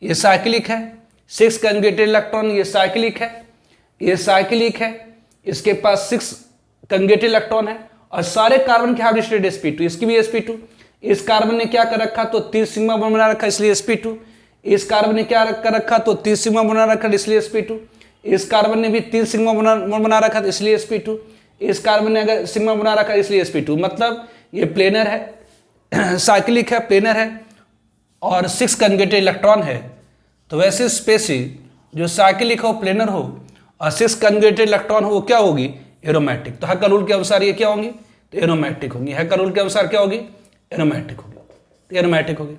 ये साइक्लिक है, 6 कंजुगेटेड इलेक्ट्रॉन, ये साइक्लिक है, ये साइक्लिक है, इसके पास 6 कंजुगेटेड इलेक्ट्रॉन है और सारे कार्बन की हाइब्रिड स्टेट sp2, इसकी भी sp2। इस कार्बन ने क्या कर रखा, तो 3 सिग्मा बॉन्ड बना रखा इसलिए sp2। इस कार्बन ने क्या कर रखा, तो 3 सिग्मा बना रखा इसलिए sp2। इस कार्बन ने भी 3 सिग्मा बना रखा इसलिए sp2। इस कार्बन ने अगर सिग्मा बना रखा इसलिए sp2, मतलब ये प्लेनर है, साइक्लिक है, प्लेनर है और 6 कंजुगेटेड इलेक्ट्रॉन है। तो वैसे स्पेसीज जो साइक्लिक हो, प्लेनर हो और 6 कंजुगेटेड इलेक्ट्रॉन हो वो क्या होगी, एरोमेटिक। तो हैकर रूल के अनुसार ये क्या होंगी, तो एरोमेटिक होंगी। हैकर रूल के अनुसार क्या होगी, एरोमेटिक होगी, तो एरोमेटिक होगी।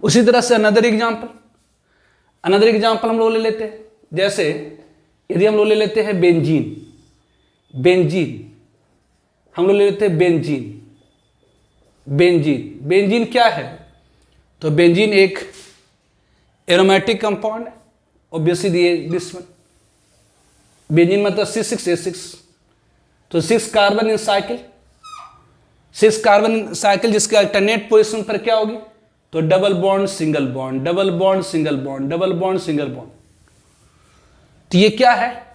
उसी तरह से अनदर एग्जांपल हम लोग ले लेते हैं। जैसे यदि हम लोग ले लेते हैं बेंजीन हम लोग ले लेते हैं बेंजीन क्या है, तो बेंजीन एक एरोमेटिक कंपाउंड है, ऑब्वियसली दिस वन। बेंजीन मतलब C6H6, तो 6 carbon in cycle, 6 carbon in cycle जिसके अल्टरनेट पोजीशन पर क्या होगी, तो double bond single bond, double bond single bond, double bond single bond. तो ये क्या है,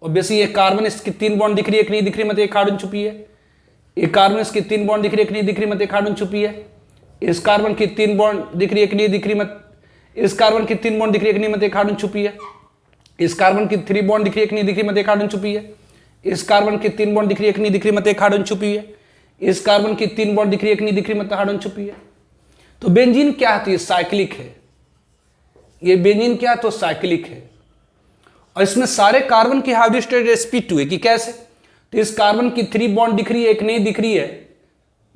ऑब्वियसली ये कार्बन इसकी 3 बॉन्ड दिख रही है कि नहीं दिख रही, मतलब एक हाइड्रोजन छुपी है। ये कार्बन इसकी 3 बॉन्ड दिख रही है कि नहीं दिख रही, मतलब एक हाइड्रोजन छुपी है। इस कार्बन की 3 बॉन्ड दिख रही है कि नहीं दिख रही, मत इस कार्बन की 3 बॉन्ड दिख रही है कि नहीं, मतलब एक हाइड्रोजन छुपी है। इस कार्बन की 3 बॉन्ड दिख रही है कि नहीं दिख रही, मतलब एक हाइड्रोजन छुपी है। इस कार्बन की 3 बॉन्ड दिख रही है कि नहीं दिख रही, मतलब एक हाइड्रोजन छुपी है। इस कार्बन की 3 बॉन्ड दिख रही है कि नहीं दिख रही, मतलब हाइड्रोजन छुपी है। तो बेंजीन क्या है, तो ये साइक्लिक है। ये बेंजीन क्या है, तो साइक्लिक है और इसमें सारे कार्बन की हाइब्रिड स्टेट sp2 है कि कैसे, तो इस कार्बन की 3 बॉन्ड दिख रही है, एक नहीं दिख रही है,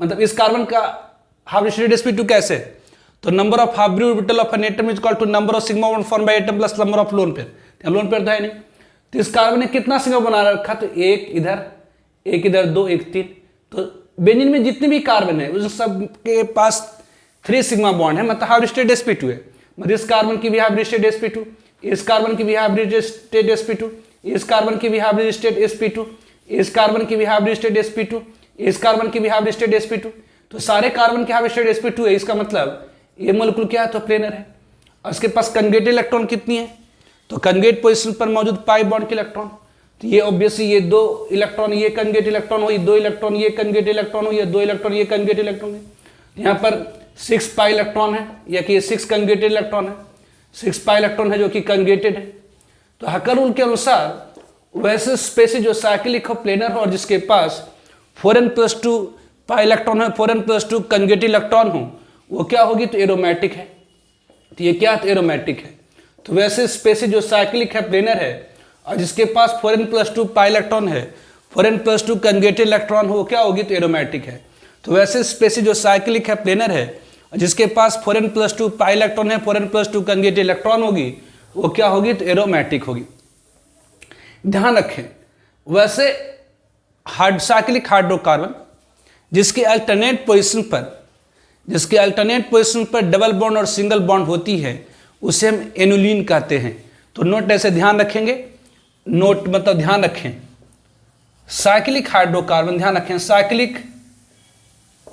मतलब इस कार्बन का हाइब्रिड स्टेट sp2 कैसे, तो number of hybrid orbital of an atom is equal to number of sigma bond form by atom plus number of lone pair. Lone pair तो है नहीं, तो इस कार्बन ने कितना सिग्मा बना रखा, तो एक इधर 2, एक 3। तो बेंजीन में जितने भी कार्बन है उस सब के पास 3 सिग्मा बॉन्ड है, मतलब हाइब्रिड स्टेट sp2 है। मतलब इस कार्बन की भी हाइब्रिड स्टेट sp2, इस कार्बन की भी हाइब्रिड स्टेट sp2, इस कार्बन की भी हाइब्रिड स्टेट sp2, इस कार्बन की भी हाइब्रिड स्टेट sp2, इस कार्बन की भी हाइब्रिड स्टेट sp2। तो सारे कार्बन की हाइब्रिड स्टेट sp2 है, इसका मतलब ये मोलेक्यूल क्या है, तो प्लेनर है। और इसके पास कंजुगेटेड इलेक्ट्रॉन कितनी है, तो कंजुगेट पोजीशन पर मौजूद पाई बॉन्ड के इलेक्ट्रॉन। तो ये ऑब्वियसली ये 2 इलेक्ट्रॉन ये कंजुगेट इलेक्ट्रॉन हो, ये 2 इलेक्ट्रॉन ये कंजुगेट इलेक्ट्रॉन हो, ये 2 इलेक्ट्रॉन ये कंजुगेट इलेक्ट्रॉन है। यहाँ पर 6 पाई इलेक्ट्रॉन है, या कि 6 कंजुगेटेड इलेक्ट्रॉन है, 6 पाई इलेक्ट्रॉन है जो कि कंजुगेटेड है। तो हैकर रूल के अनुसार वैसे स्पेसीज जो साइक्लिक हो, प्लेनर हो और जिसके पास 4n+2 पाई इलेक्ट्रॉन है, 4n+2 कंजुगेटेड इलेक्ट्रॉन हो, वो क्या होगी, तो एरोमेटिक है। तो ये क्या है, तो एरोमेटिक है। तो वैसे स्पेसीज जो साइक्लिक है, प्लेनर है और जिसके पास 4n+2 पाई इलेक्ट्रॉन है, 4n+2 कंजुगेटेड इलेक्ट्रॉन हो, वो क्या होगी, तो एरोमेटिक है। तो वैसे स्पेसीज जो साइक्लिक है, प्लेनर है और जिसके पास 4n+2 पाई इलेक्ट्रॉन है, 4n+2 कंजुगेटेड इलेक्ट्रॉन होगी, वो क्या होगी, तो एरोमेटिक होगी। ध्यान रखें, वैसे साइक्लिक हाइड्रोकार्बन जिसके अल्टरनेट पोजीशन पर डबल बॉन्ड और सिंगल बॉन्ड होती है उसे हम एनुलिन कहते हैं। तो नोट ऐसे ध्यान रखेंगे, नोट मतलब ध्यान रखें, साइक्लिक हाइड्रोकार्बन, ध्यान रखें cyclic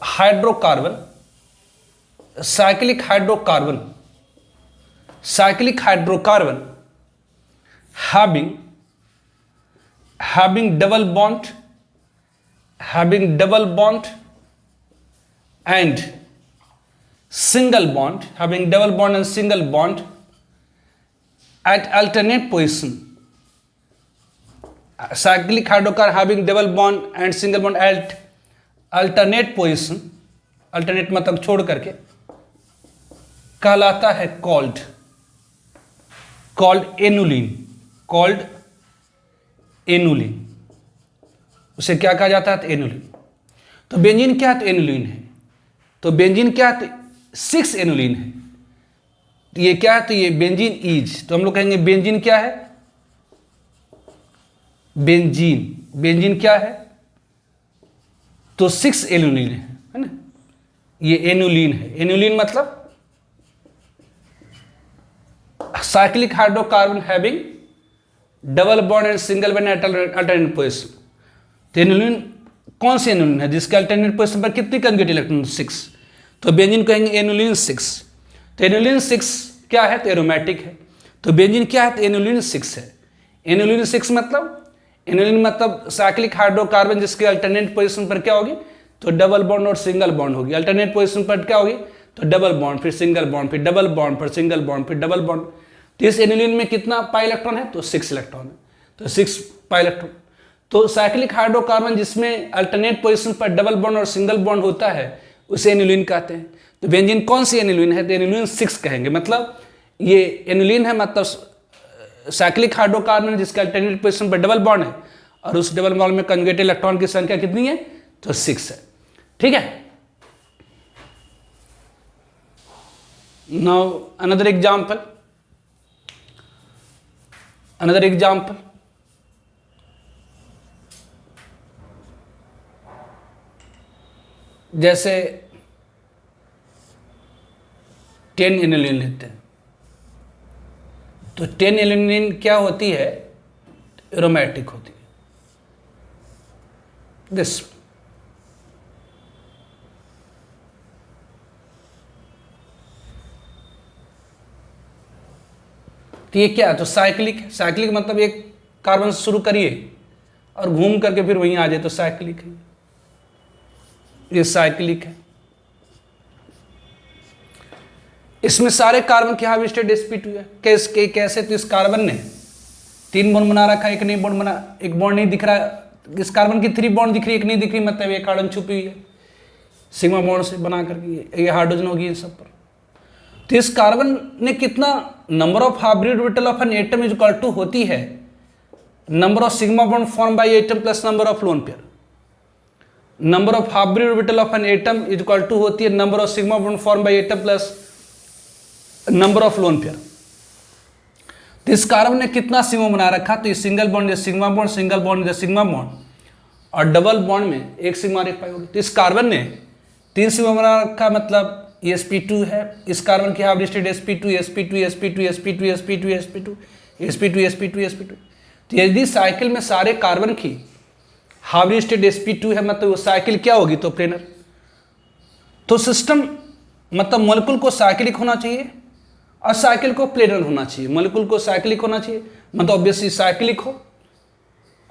hydrocarbon having double bond and single bond, at alternate position. Cyclic hydrocarbon having double bond and single bond at alternate position, alternate मतलब छोड़ करके, कहलाता है कॉल्ड एनुलिन, कॉल्ड एनुलिन, उसे क्या कहा जाता है? तो एनुलिन। तो बेंजीन क्या है? तो एनुलिन है। तो बेंजीन क्या है? तो 6 एनुलिन है। तो ये क्या है? तो ये बेंजीन इज, तो हम लोग कहेंगे बेंजीन क्या है? बेंजीन क्या है? तो 6 एनुलिन है ना, ये एनुलिन है। एनुलिन मतलब cyclic hydrocarbon having double bond and single bond at alternate position. तो एनुलिन कौन सी एनुलिन है जिसके अल्टरनेट पोजीशन पर कितनी कंजुगेट इलेक्ट्रॉन? 6। तो बेंजीन कहेंगे एनुलिन 6। तो एनुलिन 6 क्या है? तो एरोमेटिक है। तो बेंजीन क्या है? तो एनुलिन 6 है। एनुलिन 6 मतलब साइक्लिक हाइड्रोकार्बन जिसके अल्टरनेट पोजीशन पर क्या होगी? तो डबल बॉन्ड और सिंगल बॉन्ड होगी। अल्टरनेट पोजीशन पर क्या होगी? तो डबल बॉन्ड, फिर सिंगल बॉन्ड, फिर डबल बॉन्ड, फिर सिंगल बॉन्ड, फिर डबल बॉन्ड। तो इस एनुलिन में कितना पाई इलेक्ट्रॉन है? तो 6 इलेक्ट्रॉन है। तो 6 पाई इलेक्ट्रॉन। तो साइक्लिक हाइड्रोकार्बन जिसमें अल्टरनेट पोजीशन पर डबल बॉन्ड और सिंगल बॉन्ड होता है उसे एनुलिन कहते हैं। तो बेंजीन कौन सी एनुलिन है? तो एनुलिन 6 कहेंगे। मतलब ये एनुलिन है, मतलब साइक्लिक हाइड्रोकार्बन जिसका अल्टरनेट पोजीशन पर डबल बॉन्ड है और उस डबल बॉन्ड में कंजुगेट इलेक्ट्रॉन की संख्या कितनी है? तो 6 है। ठीक है। नाउ अनदर एग्जाम्पल, जैसे 10 एनुलिन लेते हैं। तो 10 एनुलिन क्या होती है? एरोमेटिक होती है। दिस तो ये क्या है? तो साइक्लिक है। साइक्लिक मतलब एक कार्बन से शुरू करिए और घूम करके फिर वहीं आ जाए, तो साइक्लिक है। ये साइक्लिक है। इसमें सारे कार्बन की हाफ स्टेट sp2 है। कैसे? तो इस कार्बन ने 3 बॉन्ड बना रखा है, एक नहीं बॉन्ड बना, एक बॉन्ड नहीं दिख रहा। इस कार्बन की 3 बॉन्ड दिख रही है, एक नहीं दिख रही, मतलब ये कार्बन छुपी हुई है सिग्मा बॉन्ड से बना करके, ये हाइड्रोजन होगी इन सब पर। तो इस कार्बन ने कितना number of hybrid orbital of an atom is equal to होती है number of sigma bond form by atom plus number of lone pair. Number of hybrid orbital of an atom is equal to होती है number of sigma bond form by atom plus number of lone pair. तो इस carbon ने कितना sigma बना रखा? तो ये सिंगल बॉन्ड या सिग्मा बॉन्ड, सिंगल बॉन्ड या सिग्मा बॉन्ड, और डबल बॉन्ड में एक सिग्मा और एक पाई होगी। तो इस कार्बन ने 3 सिग्मा बना रखा, मतलब ये sp2 है। इस कार्बन की hybrid state sp2 sp2 sp2 sp2 sp2 sp2 sp2 sp2 sp2। तो यदि साइकिल में सारे कार्बन की हाइब्रिड स्टेट sp2 है, मतलब वो साइकिल क्या होगी? तो प्लेनर। तो सिस्टम मतलब मॉलिक्यूल को साइक्लिक होना चाहिए और साइकिल को प्लेनर होना चाहिए। मॉलिक्यूल को साइक्लिक होना चाहिए, मतलब ऑब्वियसली साइक्लिक हो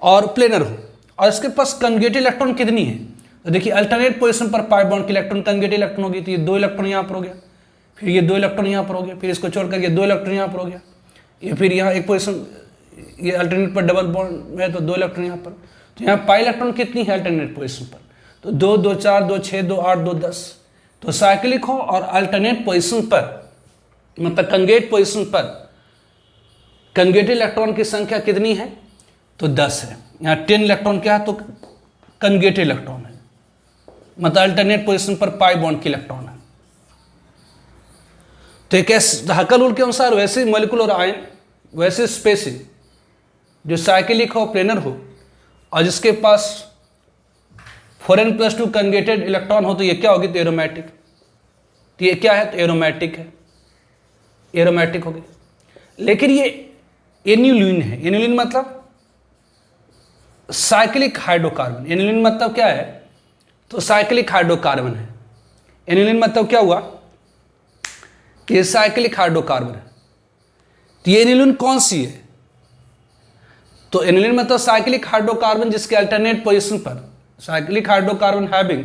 और प्लेनर हो। और इसके पास कंजुगेट इलेक्ट्रॉन कितनी है? तो देखिए अल्टरनेट पोजीशन पर पाई बॉन्ड की इलेक्ट्रॉन कंजुगेट इलेक्ट्रॉन होगी। तो ये 2 इलेक्ट्रॉन यहाँ पर हो गया, फिर ये 2 इलेक्ट्रॉन यहाँ पर हो गया, फिर इसको छोड़ करके 2 इलेक्ट्रॉन यहाँ पर हो गया, ये फिर यहाँ एक पोजीशन, ये अल्टरनेट पर डबल बॉन्ड है तो 2 इलेक्ट्रॉन यहाँ पर। तो यहाँ पाई इलेक्ट्रॉन कितनी है अल्टरनेट पोजीशन पर? तो 2 2 4 2 6 2 8 2 10। तो साइक्लिक हो और अल्टरनेट पोजीशन पर, मतलब कंजुगेट पोजीशन पर कंजुगेट इलेक्ट्रॉन की संख्या कितनी है? तो 10 है। यहाँ 10 इलेक्ट्रॉन क्या है? तो कंजुगेट इलेक्ट्रॉन है, मतलब अल्टरनेट पोजीशन पर पाई बॉन्ड की इलेक्ट्रॉन है। तो एक हकल रूल के अनुसार वैसे मॉलिक्यूल और आयन, वैसे स्पेसिस जो साइक्लिक हो, प्लेनर हो और जिसके पास 4n+2 कंजुगेटेड इलेक्ट्रॉन हो, तो ये क्या होगी? तो एरोमेटिक। तो ये क्या है? तो एरोमेटिक है, एरोमेटिक हो गई। लेकिन ये एनुलिन है। एनुलिन मतलब साइक्लिक हाइड्रोकार्बन। एनुलिन मतलब क्या है? तो साइक्लिक हाइड्रोकार्बन है। एनुलिन मतलब क्या हुआ? ये साइक्लिक हाइड्रोकार्बन है। तो ये एनुलिन कौन सी है? तो एनुलिन मतलब साइक्लिक हाइड्रोकार्बन जिसके अल्टरनेट पोजीशन पर, cyclic hydrocarbon having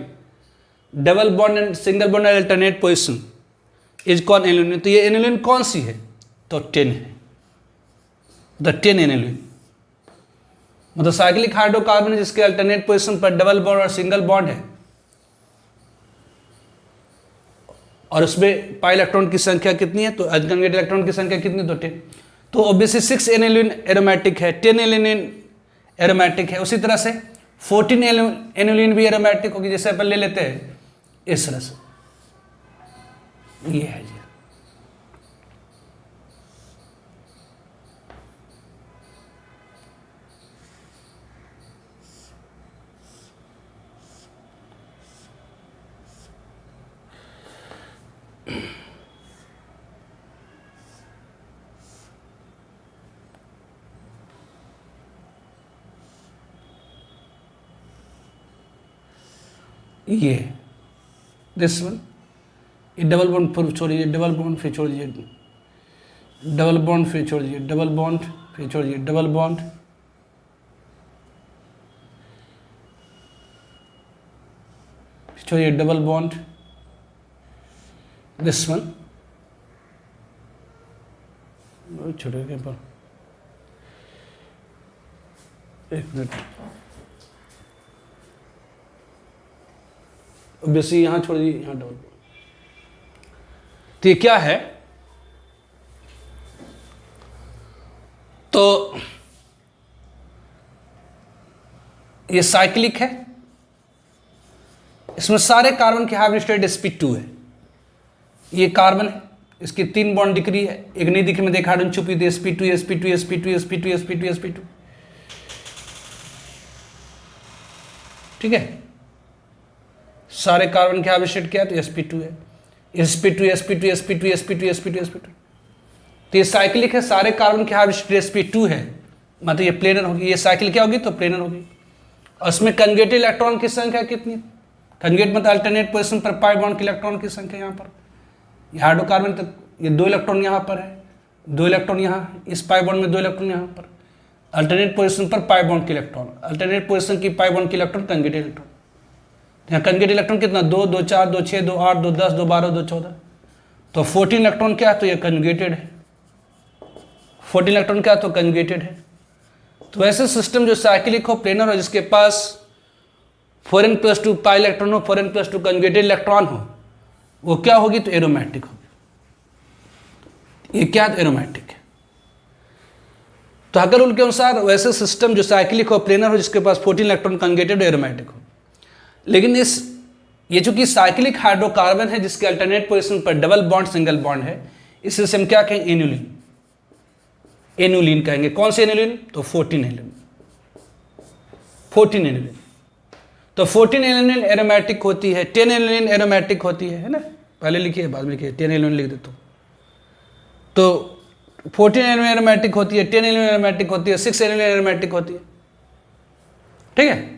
double bond and single bond and alternate position is called annulene. तो ये एनुलिन कौन सी है? तो 10 है, द 10 एनुलिन। मतलब साइक्लिक हाइड्रोकार्बन जिसके अल्टरनेट पोजीशन पर डबल बॉन्ड और सिंगल बॉन्ड है, और उसमें पाई इलेक्ट्रॉन की संख्या कितनी है, तो अनकंजुगेटेड इलेक्ट्रॉन की संख्या कितनी, तो 10। तो ऑब्वियसली 6 एनिलीन एरोमेटिक है, 10 एनिलीन एरोमेटिक है। उसी तरह से 14 एनिलीन भी एरोमेटिक होगी, जैसे अपन ले लेते हैं इस तरह से, ये है जी। ये दिस वन, ये डबल बॉन्ड फिर छोड़िए, डबल बॉन्ड फिर छोड़ दीजिए, डबल बॉन्ड फिर छोड़ दीजिए, डबल बॉन्ड फिर छोड़ दीजिए, डबल बॉन्ड, छोड़िए डबल बॉन्ड, दिस वन छोड़िए के पर, एक मिनट, ऑब्वियसली यहाँ छोड़ दीजिए, यहाँ डबल। तो ये क्या है, तो ये साइक्लिक है, इसमें सारे कार्बन के हाइब्रिड स्टेट sp2 है। ये कार्बन है, इसकी 3 बॉन्ड दिख रही है, एक नहीं दिखी में देखा हाइड्रोजन छुपी थी, sp2 sp2 sp2 sp2 sp2 sp2, ठीक है। सारे कार्बन के हाइब्रिड स्टेट क्या है, तो sp2 है, sp2 sp2 sp2 sp2 sp2 sp2। तो ये साइक्लिक है, सारे कार्बन के हाइब्रिड स्टेट sp2 है, मतलब ये प्लेनर होगी, ये साइकिल क्या होगी, तो प्लेनर होगी। और उसमें कंजुगेटेड इलेक्ट्रॉन की संख्या कितनी है, कंजुगेट मतलब अल्टरनेट पोजीशन पर पाई बॉन्ड के इलेक्ट्रॉन की संख्या, यहाँ पर ये हाइड्रोकार्बन तक ये 2 इलेक्ट्रॉन यहाँ पर है, 2 इलेक्ट्रॉन यहाँ, इस पाई बॉन्ड में 2 इलेक्ट्रॉन यहाँ पर, अल्टरनेट पोजीशन पर पाई बॉन्ड के इलेक्ट्रॉन, अल्टरनेट पोजीशन की पाई बॉन्ड के इलेक्ट्रॉन कंजुगेटेड इलेक्ट्रॉन। यहाँ कंजुगेटेड इलेक्ट्रॉन कितना, 2 2 4 2 6 2 8 2 10 2 12 2 14, तो 14 इलेक्ट्रॉन क्या है, तो ये कंजुगेटेड है, 14 इलेक्ट्रॉन क्या है, तो कंजुगेटेड है। तो ऐसे सिस्टम जो साइक्लिक हो, प्लेनर हो, जिसके पास 4n+2 पाई इलेक्ट्रॉन हो, 4n+2 कंजुगेटेड इलेक्ट्रॉन हो, वो क्या होगी, तो एरोमेटिक होगी। ये क्या है, तो एरोमेटिक है। तो हकर रूल के अनुसार वैसे सिस्टम जो साइक्लिक हो, प्लेनर हो, जिसके पास 14 इलेक्ट्रॉन कंजुगेटेड एरोमेटिक हो। लेकिन ये चूंकि साइक्लिक हाइड्रोकार्बन है, जिसके अल्टरनेट पोजीशन पर डबल बॉन्ड सिंगल बॉन्ड है, इसे हम क्या कहेंगे, एनुलिन, एनुलिन कहेंगे। कौन से एनुलिन, तो 14 एनुलिन, 14 एनुलिन। तो 14 एनुलिन एरोमेटिक होती है, 10 एनुलिन एरोमेटिक होती है ना, पहले लिखिए बाद में लिखिए, 10 एनुलिन लिख देता हूँ। तो 14 एनुलिन एरोमेटिक होती है, 10 एनुलिन एरोमेटिक होती है, 6 एनुलिन एरोमेटिक होती है, ठीक है।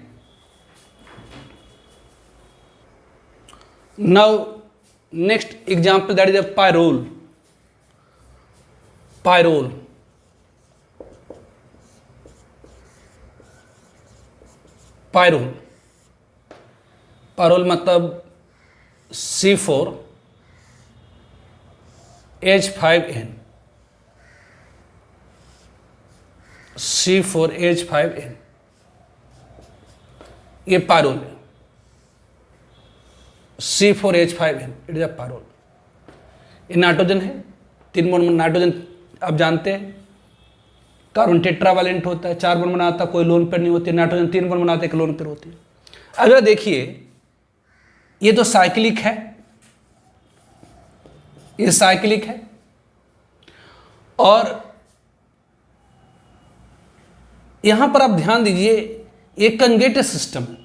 Now next example, that is a pyrrole, pyrrole, pyrrole, pyrrole मतलब C4H5N, C4H5N, ये पायरोल है, C4H5N, it is a pyrrole. ये नाइट्रोजन है, 3 बॉन्ड नाइट्रोजन आप जानते हैं कार्बन टेट्रावैलेंट होता है, 4 बॉन्ड बनाता, कोई लोन पेयर नहीं होती, नाइट्रोजन 3 बॉन्ड बनाता है, एक लोन पेयर होती है। अगर देखिए ये तो साइक्लिक है, ये साइक्लिक है, और यहां पर आप ध्यान दीजिए ये कंजुगेटेड सिस्टम है।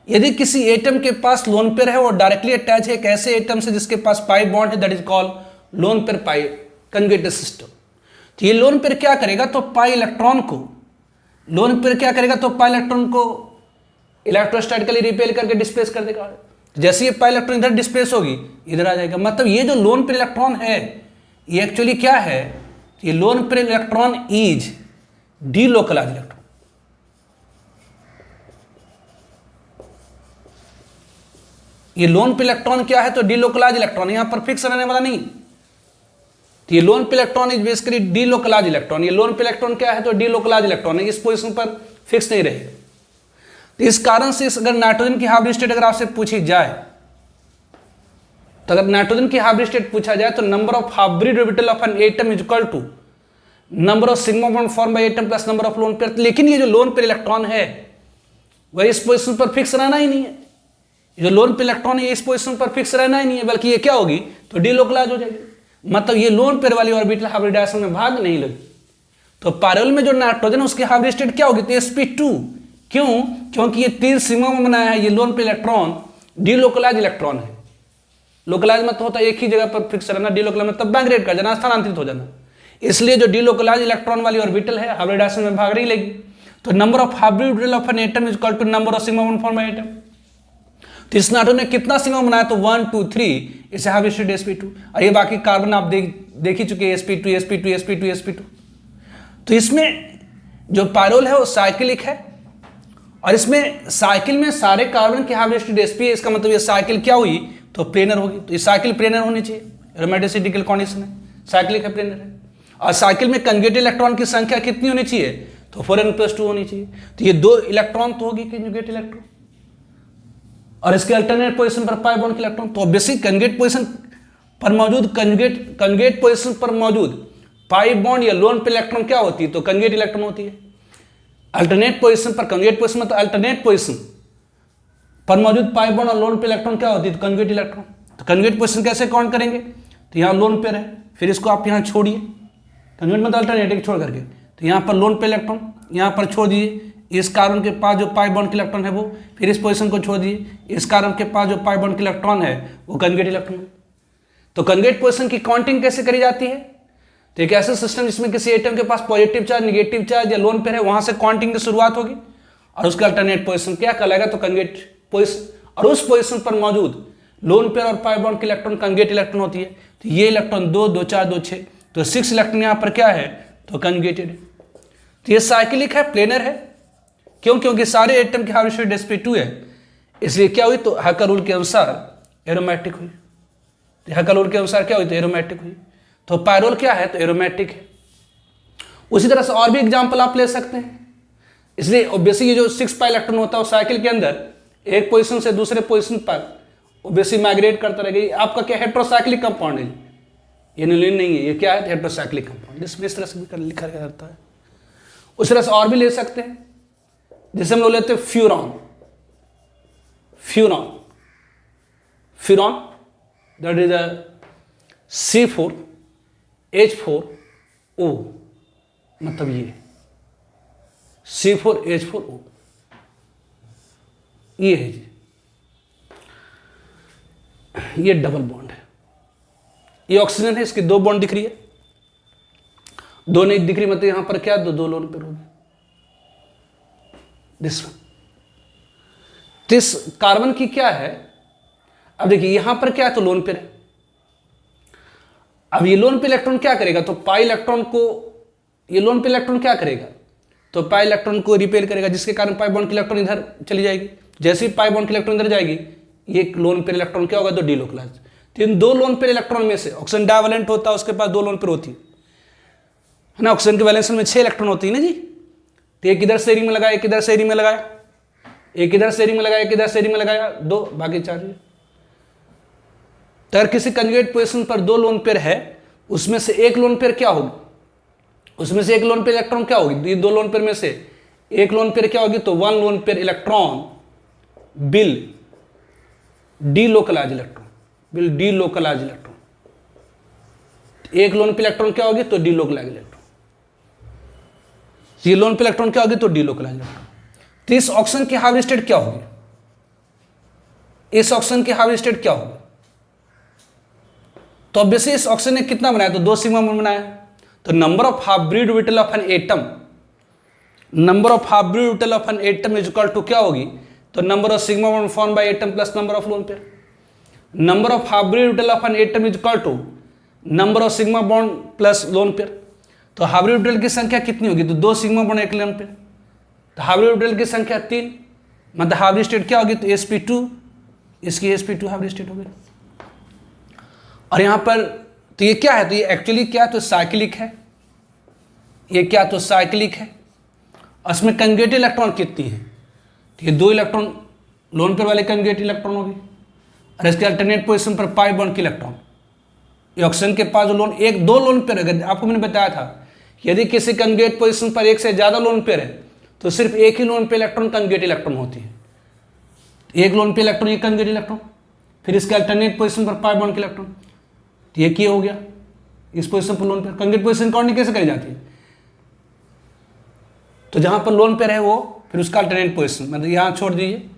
यदि किसी एटम के पास लोन पेयर है और डायरेक्टली अटैच है एक ऐसे एटम से जिसके पास पाई बॉन्ड है, that is called lone pair pi conjugated system. तो ये लोन पेयर क्या करेगा, तो पाई इलेक्ट्रॉन को, लोन पेयर क्या करेगा, तो पाई इलेक्ट्रॉन को इलेक्ट्रोस्टैटिकली रिपेल करके डिस्प्लेस कर देगा। जैसे ये पाई इलेक्ट्रॉन इधर डिस्प्लेस होगी, इधर आ जाएगा। मतलब ये जो लोन पेयर इलेक्ट्रॉन है, ये एक्चुअली क्या है, ये lone pair electron is delocalised electron. ये लोन पेयर इलेक्ट्रॉन क्या है, तो डीलोकलाइज्ड इलेक्ट्रॉन, यहां पर फिक्स रहने वाला नहीं। तो ये lone pair electron is basically delocalised electron. ये लोन पेयर इलेक्ट्रॉन क्या है, तो डीलोकलाइज्ड इलेक्ट्रॉन है, इस पोजीशन पर फिक्स नहीं रहेगा। तो इस कारण से अगर नाइट्रोजन की हाइब्रिड स्टेट अगर आपसे पूछी जाए, तो अगर नाइट्रोजन की हाइब्रिड स्टेट पूछा जाए तो number of hybrid orbital of an atom is equal to number of sigma bond form by atom plus number of lone pair. लेकिन ये जो लोन पेयर इलेक्ट्रॉन है वह इस पोजीशन पर फिक्स रहना ही नहीं है। जो लोन पेयर इलेक्ट्रॉन है इस पोजीशन पर फिक्स रहना ही नहीं है, बल्कि ये क्या होगी तो डीलोकलाइज हो जाएगी। मतलब ये लोन पेयर वाली ऑर्बिटल हाइब्रिडाइजेशन में भाग नहीं लगी। तो पैरेलल में जो नाइट्रोजन है उसकी हाइब्रिड स्टेट क्या होगी तो sp2। क्यों? क्योंकि ये 3 सिग्मा में बनाया है, ये lone pair electron delocalize electron है। लोकलाइज मतलब होता है एक ही जगह पर फिक्स रहना, डीलोकलाइज मतलब माइग्रेट कर जाना, स्थानांतरित हो जाना। इसलिए जो डीलोकलाइज इलेक्ट्रॉन वाली ऑर्बिटल है हाइब्रिडाइजेशन में भाग नहीं लेगी। तो number of hybrid orbital of an atom is equal to number of sigma bond form by atom. तो इस नाइट्रोजन ने कितना सिग्मा बनाया तो 1 2 3, इसे हाइब्रिड स्टेट sp2। और ये बाकी कार्बन आप देख ही चुके हैं sp2 sp2 sp2 sp2। तो इसमें जो पैरेलल है वो साइक्लिक है, और इसमें साइकिल में सारे कार्बन की हाइब्रिड स्टेट sp है। इसका मतलब ये साइकिल क्या हुई तो प्लेनर होगी। तो ये साइकिल प्लेनर होनी चाहिए, एरोमेटिसिटी कंडीशन है, साइक्लिक है, प्लेनर है। और साइकिल में कंजुगेट इलेक्ट्रॉन की संख्या कितनी होनी चाहिए तो 4n+2 होनी चाहिए। तो ये 2 इलेक्ट्रॉन तो होगी कंजुगेट इलेक्ट्रॉन, और इसके अल्टरनेट पोजीशन पर पाई बॉन्ड के इलेक्ट्रॉन। तो ऑब्वियसली कंजुगेट पोजीशन पर मौजूद कंजुगेट पोजीशन पर मौजूद पाई बॉन्ड या लोन पे इलेक्ट्रॉन क्या होती है तो कंजुगेट इलेक्ट्रॉन होती है। अल्टरनेट पोजीशन पर कंजुगेट पोजीशन मतलब अल्टरनेट पोजीशन पर मौजूद पाई बॉन्ड और लोन पे इलेक्ट्रॉन क्या होती है तो कंजुगेट इलेक्ट्रॉन। तो कंजुगेट पोजीशन कैसे काउंट करेंगे तो यहाँ लोन पेयर है, फिर इसको आप यहाँ छोड़िए, कंजुगेट मतलब अल्टरनेट छोड़ करके, तो यहाँ पर लोन पे इलेक्ट्रॉन यहाँ पर छोड़ दीजिए। इस कार्बन के पास जो पाई बॉन्ड के इलेक्ट्रॉन है वो, फिर इस पोजीशन को छोड़ दिए, इस कार्बन के पास जो पाई बॉन्ड के इलेक्ट्रॉन है वो कंजुगेट इलेक्ट्रॉन। तो कंजुगेट पोजीशन की काउंटिंग कैसे करी जाती है तो एक ऐसा सिस्टम जिसमें किसी एटम के पास पॉजिटिव चार्ज, नेगेटिव चार्ज या लोन पेयर है, वहां से काउंटिंग की शुरुआत होगी, और उसका अल्टरनेट पोजीशन क्या कहलाएगा तो कंजुगेट पोजीशन। और उस पोजीशन पर मौजूद लोन पेयर और पाई बॉन्ड के इलेक्ट्रॉन कंजुगेट इलेक्ट्रॉन होती है। तो ये इलेक्ट्रॉन 2 2 4 2 6, तो 6 इलेक्ट्रॉन यहाँ पर क्या है तो कंजुगेटेड है। तो ये साइक्लिक है, प्लेनर है। क्यों? क्योंकि सारे एटम की हाइब्रिड स्टेट sp2 है, इसलिए क्या हुई तो हैकर रूल के अनुसार एरोमेटिक हुई। तो हैकर रूल के अनुसार क्या हुई तो एरोमेटिक हुई। तो पैरेलल क्या है तो एरोमेटिक है। उसी तरह से और भी एग्जांपल आप ले सकते हैं। इसलिए ऑब्वियसली ये जो 6 पाई इलेक्ट्रॉन होता है वो साइकिल के अंदर एक पोजीशन से दूसरे पोजीशन पर ऑब्वियसली माइग्रेट करता रहेगा। आपका क्या हेटेरोसाइक्लिक कंपाउंड है, ये एनिलीन नहीं है, ये क्या है हेटेरोसाइक्लिक कंपाउंड। इसमें इस तरह से भी लिखा जाता है। उस तरह से और भी ले सकते हैं, जैसे हम लोग लेते हैं furan. Furan furan that is a C4H4O, मतलब ये C4H4O ये है जी, ये डबल बॉन्ड है। ये ऑक्सीजन है, इसकी 2 बॉन्ड दिख रही है, 2 नहीं दिख रही, मतलब यहां पर क्या 2 लोन पेयर होगी। दिस वन, इस कार्बन की क्या है, अब देखिए यहां पर क्या है तो लोन पेयर है। अब ये लोन पे इलेक्ट्रॉन क्या करेगा तो पाई इलेक्ट्रॉन को, ये लोन पे इलेक्ट्रॉन क्या करेगा तो पाई इलेक्ट्रॉन को रिपेल करेगा, जिसके कारण पाई बॉन्ड की इलेक्ट्रॉन इधर चली जाएगी। जैसे ही पाई बॉन्ड की इलेक्ट्रॉन इधर जाएगी ये लोन पेयर इलेक्ट्रॉन क्या होगा तो डीलोकलाइज। तो इन 2 लोन पेयर इलेक्ट्रॉन में से ऑक्सीजन डाइवेलेंट होता है, उसके पास 2 लोन पेयर होती है ना। ऑक्सीजन के वैलेंस में 6 इलेक्ट्रॉन होती है ना जी। तो एक इधर से रिंग में लगाया, एक इधर से रिंग में लगाया, एक इधर से रिंग में लगाया, एक इधर से रिंग में लगाया, 2 बाकी 4। तो अगर किसी कंजुगेट पोजीशन पर 2 लोन पेयर है, उसमें से एक लोन पेयर क्या होगी, उसमें से एक लोन पेयर इलेक्ट्रॉन क्या होगी, ये 2 लोन पेयर में से एक लोन पेयर क्या होगी तो 1 lone pair electron will delocalize electron, will delocalize electron. एक लोन पेयर इलेक्ट्रॉन क्या होगी तो डीलोकलाइज इलेक्ट्रॉन, ये लोन पेयर इलेक्ट्रॉन क्या होगी तो डीलोकलाइज इलेक्ट्रॉन। तो इस ऑक्सीजन की हाइब्रिड स्टेट क्या होगी, इस ऑक्सीजन की हाइब्रिड स्टेट क्या होगी तो ऑब्वियसली इस ऑक्सीजन ने कितना बनाया तो 2 सिग्मा बॉन्ड बनाया। तो number of hybrid orbital of an atom, number of hybrid orbital of an atom is equal to क्या होगी तो number of sigma bond form by atom plus number of lone pair. Number of hybrid orbital of an atom is equal to number of sigma bond plus lone pair. तो hybrid orbital की संख्या कितनी होगी तो 2 sigma bond 1 lone pair. तो hybrid orbital की संख्या 3, मतलब हाइब्रिड स्टेट क्या होगी तो sp2, इसकी sp2 हाइब्रिड स्टेट होगी। और यहां पर तो ये क्या है तो ये एक्चुअली क्या तो साइक्लिक है, ये क्या तो साइक्लिक है। और इसमें कंजुगेट इलेक्ट्रॉन कितनी है तो ये 2 इलेक्ट्रॉन लोन पेयर वाले कंजुगेट इलेक्ट्रॉन होगी, और इसके अल्टरनेट पोजीशन पर पाई बॉन्ड के इलेक्ट्रॉन। ये ऑक्सीजन के पास जो लोन एक दो लोन पेयर, अगर आपको मैंने बताया था यदि किसी कंजुगेट पोजीशन पर एक से ज़्यादा लोन पेयर है तो सिर्फ एक ही लोन पे इलेक्ट्रॉन कंजुगेट इलेक्ट्रॉन होती है। एक लोन पे इलेक्ट्रॉन, एक कंजुगेट इलेक्ट्रॉन, फिर इसके अल्टरनेट पोजीशन पर पाई बॉन्ड के इलेक्ट्रॉन। तो ये क्या हो गया, इस पोजीशन पर lone pair. Conjugate position counting कैसे करी जाती है, तो जहां पर लोन पेयर है वो फिर उसका अल्टरनेट पोजीशन, मतलब यहाँ छोड़ दीजिए,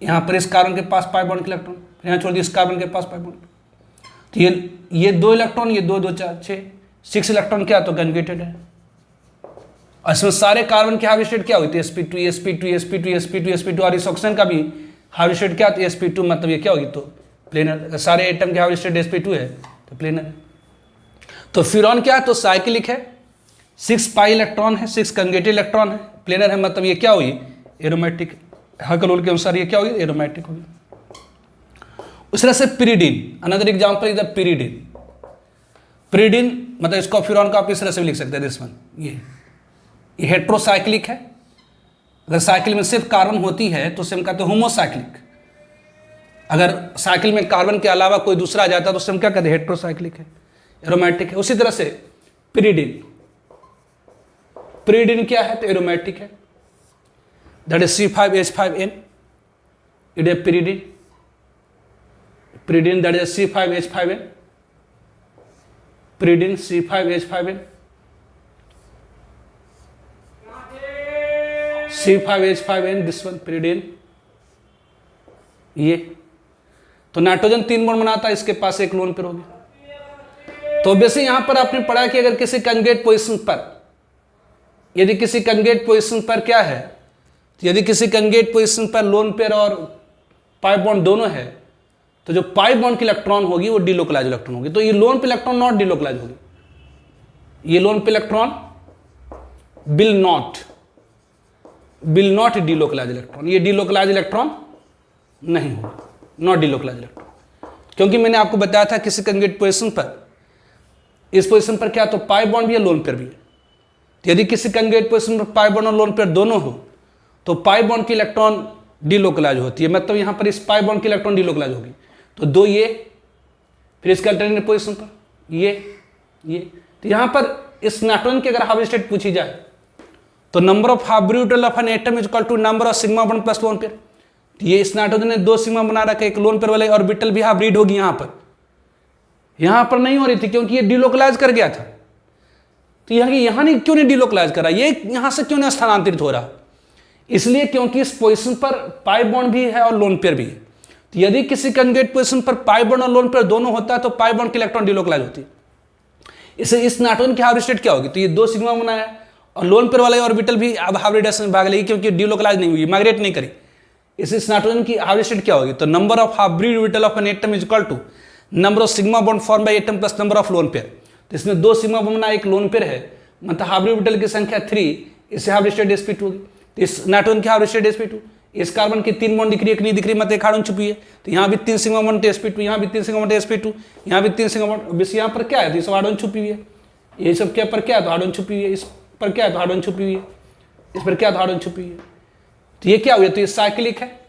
यहाँ पर इस कार्बन के पास पाई बॉन्ड के इलेक्ट्रॉन, फिर यहाँ छोड़ दीजिए इस कार्बन के पास पाई बॉन्ड। तो ये दो इलेक्ट्रॉन, ये दो दो चार छः, 6 इलेक्ट्रॉन क्या तो कंजुगेटेड है। और इसमें सारे कार्बन की हावी स्टेट क्या होती है, sp2 sp2 sp2 sp2 sp2, और इस ऑक्सीजन का भी हावी स्टेट क्या होती है sp2, मतलब ये क्या होगी तो प्लेनर। सारे एटम की हावी स्टेट sp2 है तो प्लेनर है। तो फ्यूरॉन क्या है तो साइक्लिक है, 6 पाई इलेक्ट्रॉन है, 6 कंजुगेटेड इलेक्ट्रॉन है, प्लेनर है, मतलब ये क्या होगी एरोमेटिक। हक रूल के अनुसार ये क्या होगी एरोमेटिक होगी। उस तरह से pyridine, another example is the pyridine. Pyridine मतलब इसको फ्यूरॉन का आप इस तरह से भी लिख सकते हैं, दिस वन, ये हेट्रोसाइक्लिक है। अगर साइकिल में सिर्फ कार्बन होती है तो उसे हम कहते हैं होमोसाइक्लिक। अगर साइकिल में कार्बन के अलावा कोई दूसरा आ जाता है तो उसे हम क्या कहते हैं हेट्रोसाइक्लिक है, एरोमेटिक है। उसी तरह से पिरिडीन, पिरिडीन क्या है तो एरोमेटिक है, that is C5H5N, it is pyridine. Pyridine that is C5H5N, pyridine C5H5N, C5H5N, this one pyridine. ये तो नाइट्रोजन 3 बॉन्ड बनाता है, इसके पास एक लोन पेयर होगी। तो वैसे यहां पर आपने पढ़ा कि अगर किसी कंजुगेट पोजीशन पर, यदि किसी कंजुगेट पोजीशन पर क्या है, तो यदि किसी कंजुगेट पोजीशन पर लोन पेयर और पाई बॉन्ड दोनों है तो जो पाई बॉन्ड की इलेक्ट्रॉन होगी वो डिलोकलाइज इलेक्ट्रॉन होगी। तो ये लोन पे इलेक्ट्रॉन नॉट डिलोकलाइज होगी, ये लोन पे electron will not delocalise electron, ये डिलोकलाइज इलेक्ट्रॉन नहीं होगा, नॉट डिलोकलाइज इलेक्ट्रॉन। क्योंकि मैंने आपको बताया था किसी कंजुगेट पोजीशन पर, इस पोजीशन पर क्या तो पाई बॉन्ड भी है लोन पेयर भी है। तो यदि किसी कंजुगेट पोजीशन पर पाई बॉन्ड और लोन पेयर दोनों हो तो पाई बॉन्ड की इलेक्ट्रॉन डिलोकलाइज होती है, मतलब यहां पर इस पाई बॉन्ड की इलेक्ट्रॉन डिलोकलाइज होगी। तो दो ये, फिर इसके अल्टरनेट पोजीशन पर ये। तो यहां पर इस नाइट्रोजन की अगर हावी स्टेट पूछी जाए तो नंबर ऑफ हाफ orbital of an atom is equal to number of sigma bond plus lone pair. ये इस नाइट्रोजन ने 2 सिग्मा बना रखा है, एक लोन पेयर वाले ऑर्बिटल भी हाफ रीड होगी, यहां पर नहीं हो रही थी क्योंकि ये डिलोकलाइज कर गया था। तो यहां नहीं, क्यों नहीं डिलोकलाइज करा, ये यहां से क्यों नहीं स्थानांतरित हो रहा, इसलिए क्योंकि इस पोजीशन पर पाई बॉन्ड भी है और लोन पेयर भी है। तो यदि किसी कंजुगेट पोजीशन पर पाई बॉन्ड और लोन पेयर दोनों होता है तो पाई बॉन्ड की इलेक्ट्रॉन डिलोकलाइज होती है। इसे इस नाइट्रोजन की हाफ स्टेट क्या होगी, तो ये 2 सिग्मा बनाया और लोन पेयर वाला ऑर्बिटल भी अब हाफ रिडक्शन में भाग लेगी क्योंकि डिलोकलाइज नहीं हुई, माइग्रेट नहीं करी। इस नाइट्रोजन की हाफ स्टेट क्या होगी, तो number of hybrid orbital of an atom is equal to number of sigma bond form by atom plus number of lone pair. तो इसमें 2 सिग्मा बॉन्ड बना, एक लोन पेयर है, मतलब हाफ ब्रीड ऑर्बिटल की संख्या 3, इससे हाफ स्टेट sp2 होगी। तो इस नाइट्रोजन की हाफ स्टेट sp2, इस कार्बन की 3 बॉन्ड दिख रही है, एक नहीं दिख रही, मतलब एक हार्डन छुपी है। तो यहाँ भी 3 सिग्मा बॉन्ड sp2, यहाँ भी 3 सिग्मा बॉन्ड sp2, यहाँ भी 3 सिग्मा बॉन्ड, बस यहाँ पर क्या है तो इस हार्डन छुपी हुई है, ये सब क्या पर क्या है तो हार्डन छुपी हुई है, इस पर क्या है तो हार्डन छुपी हुई है, इस पर क्या तो हार्डन छुपी हुई है। तो ये क्या हुआ, तो ये साइक्लिक है,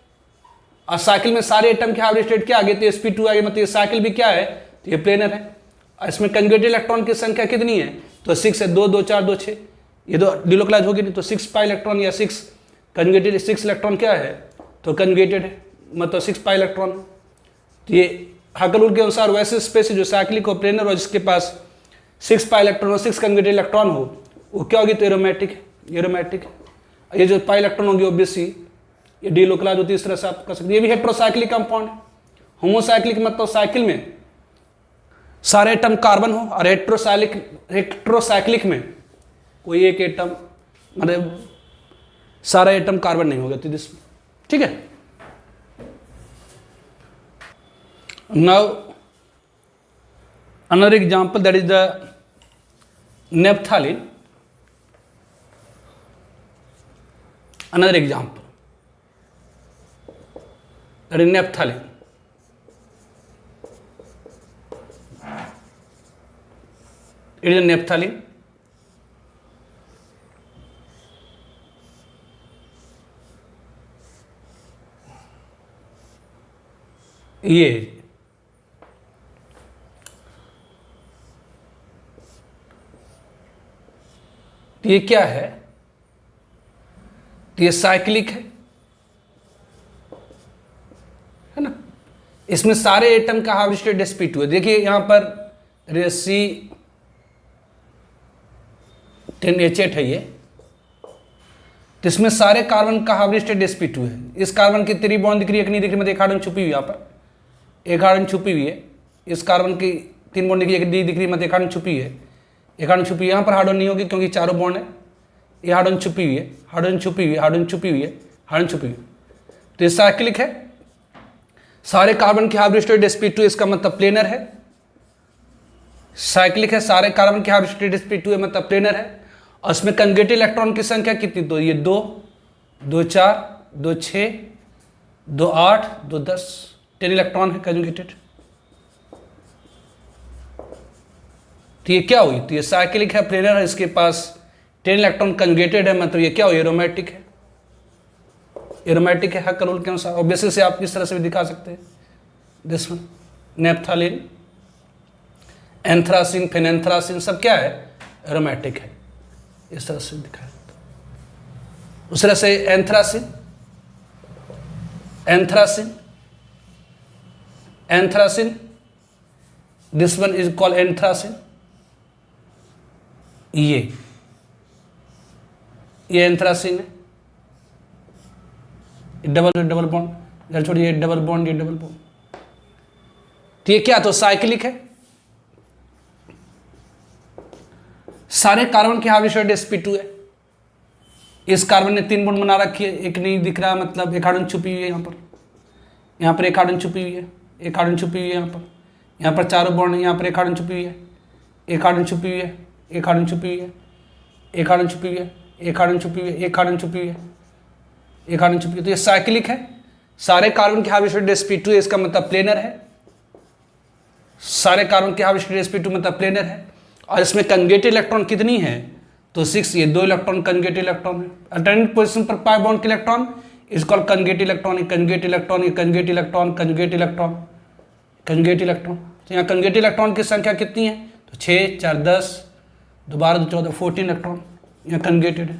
और साइकिल में सारे एटम के हाफ स्टेट क्या आ गए तो sp2 आ गए, मतलब ये साइकिल भी क्या है तो ये प्लेनर है। और इसमें कंजुगेटेड इलेक्ट्रॉन की संख्या कितनी है तो 6 है, 2 2 4 2 6, ये तो डिलोकलाइज होगी नहीं, तो 6 पाई इलेक्ट्रॉन या 6 कंजुगेटेड, 6 इलेक्ट्रॉन क्या है तो कंजुगेटेड है, मतलब 6 पाई इलेक्ट्रॉन। तो ये हाकल रूल के अनुसार वैसे स्पेस जो साइक्लिक हो प्लेनर हो जिसके पास 6 पाई इलेक्ट्रॉन हो, 6 कंजुगेटेड इलेक्ट्रॉन हो, वो क्या होगी तो एरोमेटिक है, एरोमेटिक है। ये जो पाई इलेक्ट्रॉन होगी ऑब्वियसली ये डिलोकलाइज होती है, इस तरह से आप कर सकते हैं। ये भी हेट्रोसाइक्लिक कंपाउंड है। होमोसाइक्लिक मतलब साइकिल में सारे एटम कार्बन हो, और हेट्रोसाइक्लिक में कोई एक एटम, मतलब सारा एटम कार्बन नहीं होगा। तो दिस, ठीक है। Now another example that is the naphthalene. Another example that is naphthalene. It is a naphthalene. ये तो ये क्या है, तो ये साइक्लिक है ना। इसमें सारे एटम का हाफ स्टेट sp2 है। देखिए यहां पर C10H8 है ये, तो इसमें सारे कार्बन का हाफ स्टेट sp2 है। इस कार्बन की 3 बॉन्ड दिख रही है कि नहीं दिख रही, मतलब एक हाइड्रोजन छुपी हुई, यहाँ पर एक हाइड्रोजन छुपी हुई है। इस कार्बन की 3 बॉन्ड दिख रही है कि नहीं दिख रही, मतलब एक हाइड्रोजन छुपी है, एक हाइड्रोजन छुपी है। यहाँ पर हाइड्रोजन नहीं होगी क्योंकि चारों बॉन्ड है। ये हाइड्रोजन छुपी हुई है, हाइड्रोजन छुपी हुई है, हाइड्रोजन छुपी हुई है, हाइड्रोजन छुपी हुई है। तो ये साइक्लिक है। सारे कार्बन के हाफ स्टेट sp2, इसका मतलब प्लेनर है। साइक्लिक है, सारे कार्बन के हाफ स्टेट sp2 है, मतलब प्लेनर है। और इसमें कंजुगेटेड इलेक्ट्रॉन की संख्या कितनी, तो ये 2, 2 4, 2 6, 2 8, 2 10, 10 इलेक्ट्रॉन है कंजुगेटेड। तो ये क्या हुई, तो ये साइक्लिक है, प्लेनर है, इसके पास 10 इलेक्ट्रॉन कंजुगेटेड है, मतलब ये क्या हुई, एरोमेटिक है। एरोमेटिक है हक रूल के अनुसार। और बेसिस से आप इस तरह से भी दिखा सकते हैं, दिस वन नेप्थालीन, एंथ्रासिन, फेनेंथ्रासिन, सब क्या है, एरोमेटिक है। इस तरह से दिखाया उस तरह से anthracene, anthracene, anthracene, this one is called anthracene. ये एंथ्रासिन है, डबल बॉन्ड, इधर छोड़िए, डबल बॉन्ड, ये डबल बॉन्ड। तो ये क्या, तो साइक्लिक है। सारे कार्बन के हाफ स्टेट sp2 है। इस कार्बन ने 3 बॉन्ड बना रखी है, एक नहीं दिख रहा, मतलब एक हाइड्रोजन छुपी हुई है। यहाँ पर एक हाइड्रोजन छुपी हुई है, एक हाइड्रोजन छुपी हुई है। यहाँ पर चारों बॉन्ड है, यहाँ पर एक हाइड्रोजन छुपी हुई है, एक हाइड्रोजन छुपी हुई है, एक हाइड्रोजन छुपी हुई है, एक हाइड्रोजन छुपी हुई है, एक हाइड्रोजन छुपी हुई है, एक हाइड्रोजन छुपी हुई है, एक हाइड्रोजन छुपी हुई है। तो ये साइक्लिक है। सारे कार्बन के हाफ स्टेट sp2 है, इसका मतलब प्लेनर है। सारे कार्बन के हाफ स्टेट sp2 मतलब प्लेनर है। और इसमें कंजुगेटेड इलेक्ट्रॉन कितनी है, तो 6, ये 2 इलेक्ट्रॉन कंजुगेटेड इलेक्ट्रॉन है। अल्टरनेट पोजीशन पर पाई बॉन्ड के electron is called conjugated electron, conjugated electron, conjugated electron, conjugated electron, conjugated electron. तो यहाँ कंजुगेटेड इलेक्ट्रॉन की संख्या कितनी है, तो 6 4 10, 2 12 2 14, 14 इलेक्ट्रॉन यहाँ कंजुगेटेड है।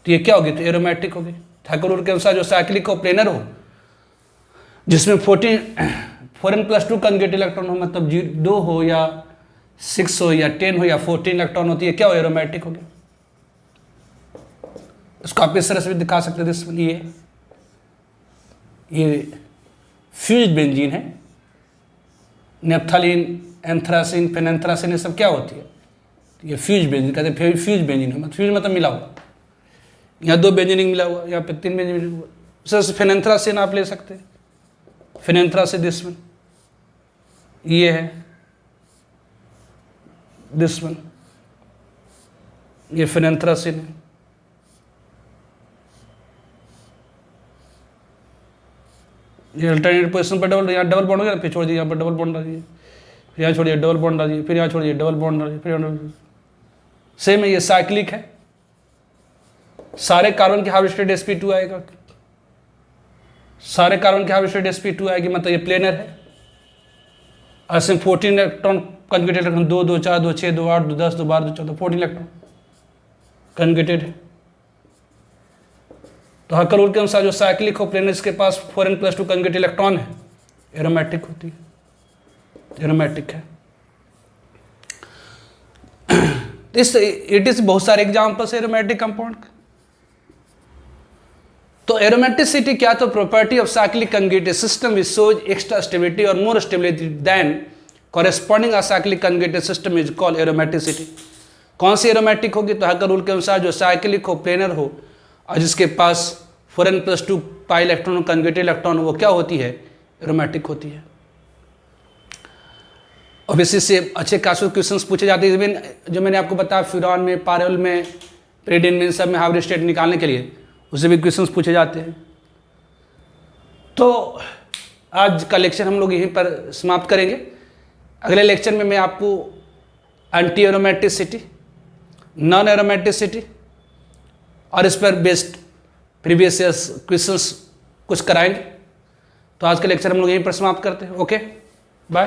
तो ये क्या होगी, तो एरोमेटिक होगी। थैकर रूल के अनुसार जो साइक्लिक हो, प्लेनर हो, जिसमें 4n+2 कंजुगेटेड इलेक्ट्रॉन हो, मतलब 2 हो या 6 हो या 10 हो या 14 इलेक्ट्रॉन होती है, क्या हो, एरोमेटिक हो गया। इसको आप इस तरह से भी दिखा सकते हैं। ये फ्यूज बेंजीन है, नेप्थालीन, एंथ्रासिन, फेनेंथ्रासिन, ये सब क्या होती है, ये फ्यूज बेंजीन कहते हैं। फ्यूज बेंजीन है, मतलब फ्यूज मतलब मिला हुआ। यहाँ 2 बेंजीनिंग मिला हुआ, यहाँ पे 3 बेंजीनिंग हुआ। उस फेनेंथ्रासिन आप ले सकते हैं, फेनेंथ्रासिन दिस वन, ये है दिस वन, ये फेनेंथ्रासिन है। ये अल्टरनेट पोजीशन पर डबल, यहाँ डबल बॉन्ड हो गया, फिर छोड़ दिए, यहाँ पर डबल बॉन्ड डालिए, फिर यहाँ छोड़िए, डबल बॉन्ड डालिए, फिर यहाँ छोड़िए, डबल बॉन्ड डालिए, फिर सेम है। ये साइक्लिक है। सारे कार्बन के हाफ स्टेट sp2 आएगा, सारे कार्बन के हाफ स्टेट sp2 आएगी, मतलब ये प्लेनर है। ऐसे 14 electron conjugated electron, 2 2 4 2 6 2 8 2 10 2 12 2 14, 14 electron conjugated है। तो हकर रूल के अनुसार जो साइक्लिक हो, प्लेनर, इसके पास 4n+2 कंजुगेटेड इलेक्ट्रॉन है, एरोमेटिक होती है, एरोमेटिक है। इट इज बहुत सारे एग्जाम्पल्स एरोमेटिक कंपाउंड। तो एरोमेटिसिटी क्या, तो property of cyclic conjugated system which shows extra stability और more stability than corresponding cyclic conjugated system is called aromaticity. कौन सी एरोमेटिक होगी, तो हकर रूल के अनुसार जो साइक्लिक हो, प्लेनर हो, और जिसके पास 4n+2 pi electron conjugated electron, वो क्या होती है, एरोमेटिक होती है। और इसी से अच्छे खासे क्वेश्चंस पूछे जाते हैं, जो मैंने आपको बताया फ्यूरॉन में, पायरोल में, पेरिडिन में, सब में हाइब्रिड स्टेट निकालने के लिए उससे भी क्वेश्चंस पूछे जाते हैं। तो आज का लेक्चर हम लोग यहीं पर समाप्त करेंगे। अगले लेक्चर में मैं आपको एंटी एरोमेटिसिटी, नॉन एरोमेटिसिटी और इस पर बेस्ड प्रीवियस ईयर्स क्वेश्चंस कुछ कराएंगे। तो आज का लेक्चर हम लोग यहीं पर समाप्त करते हैं। Okay, bye.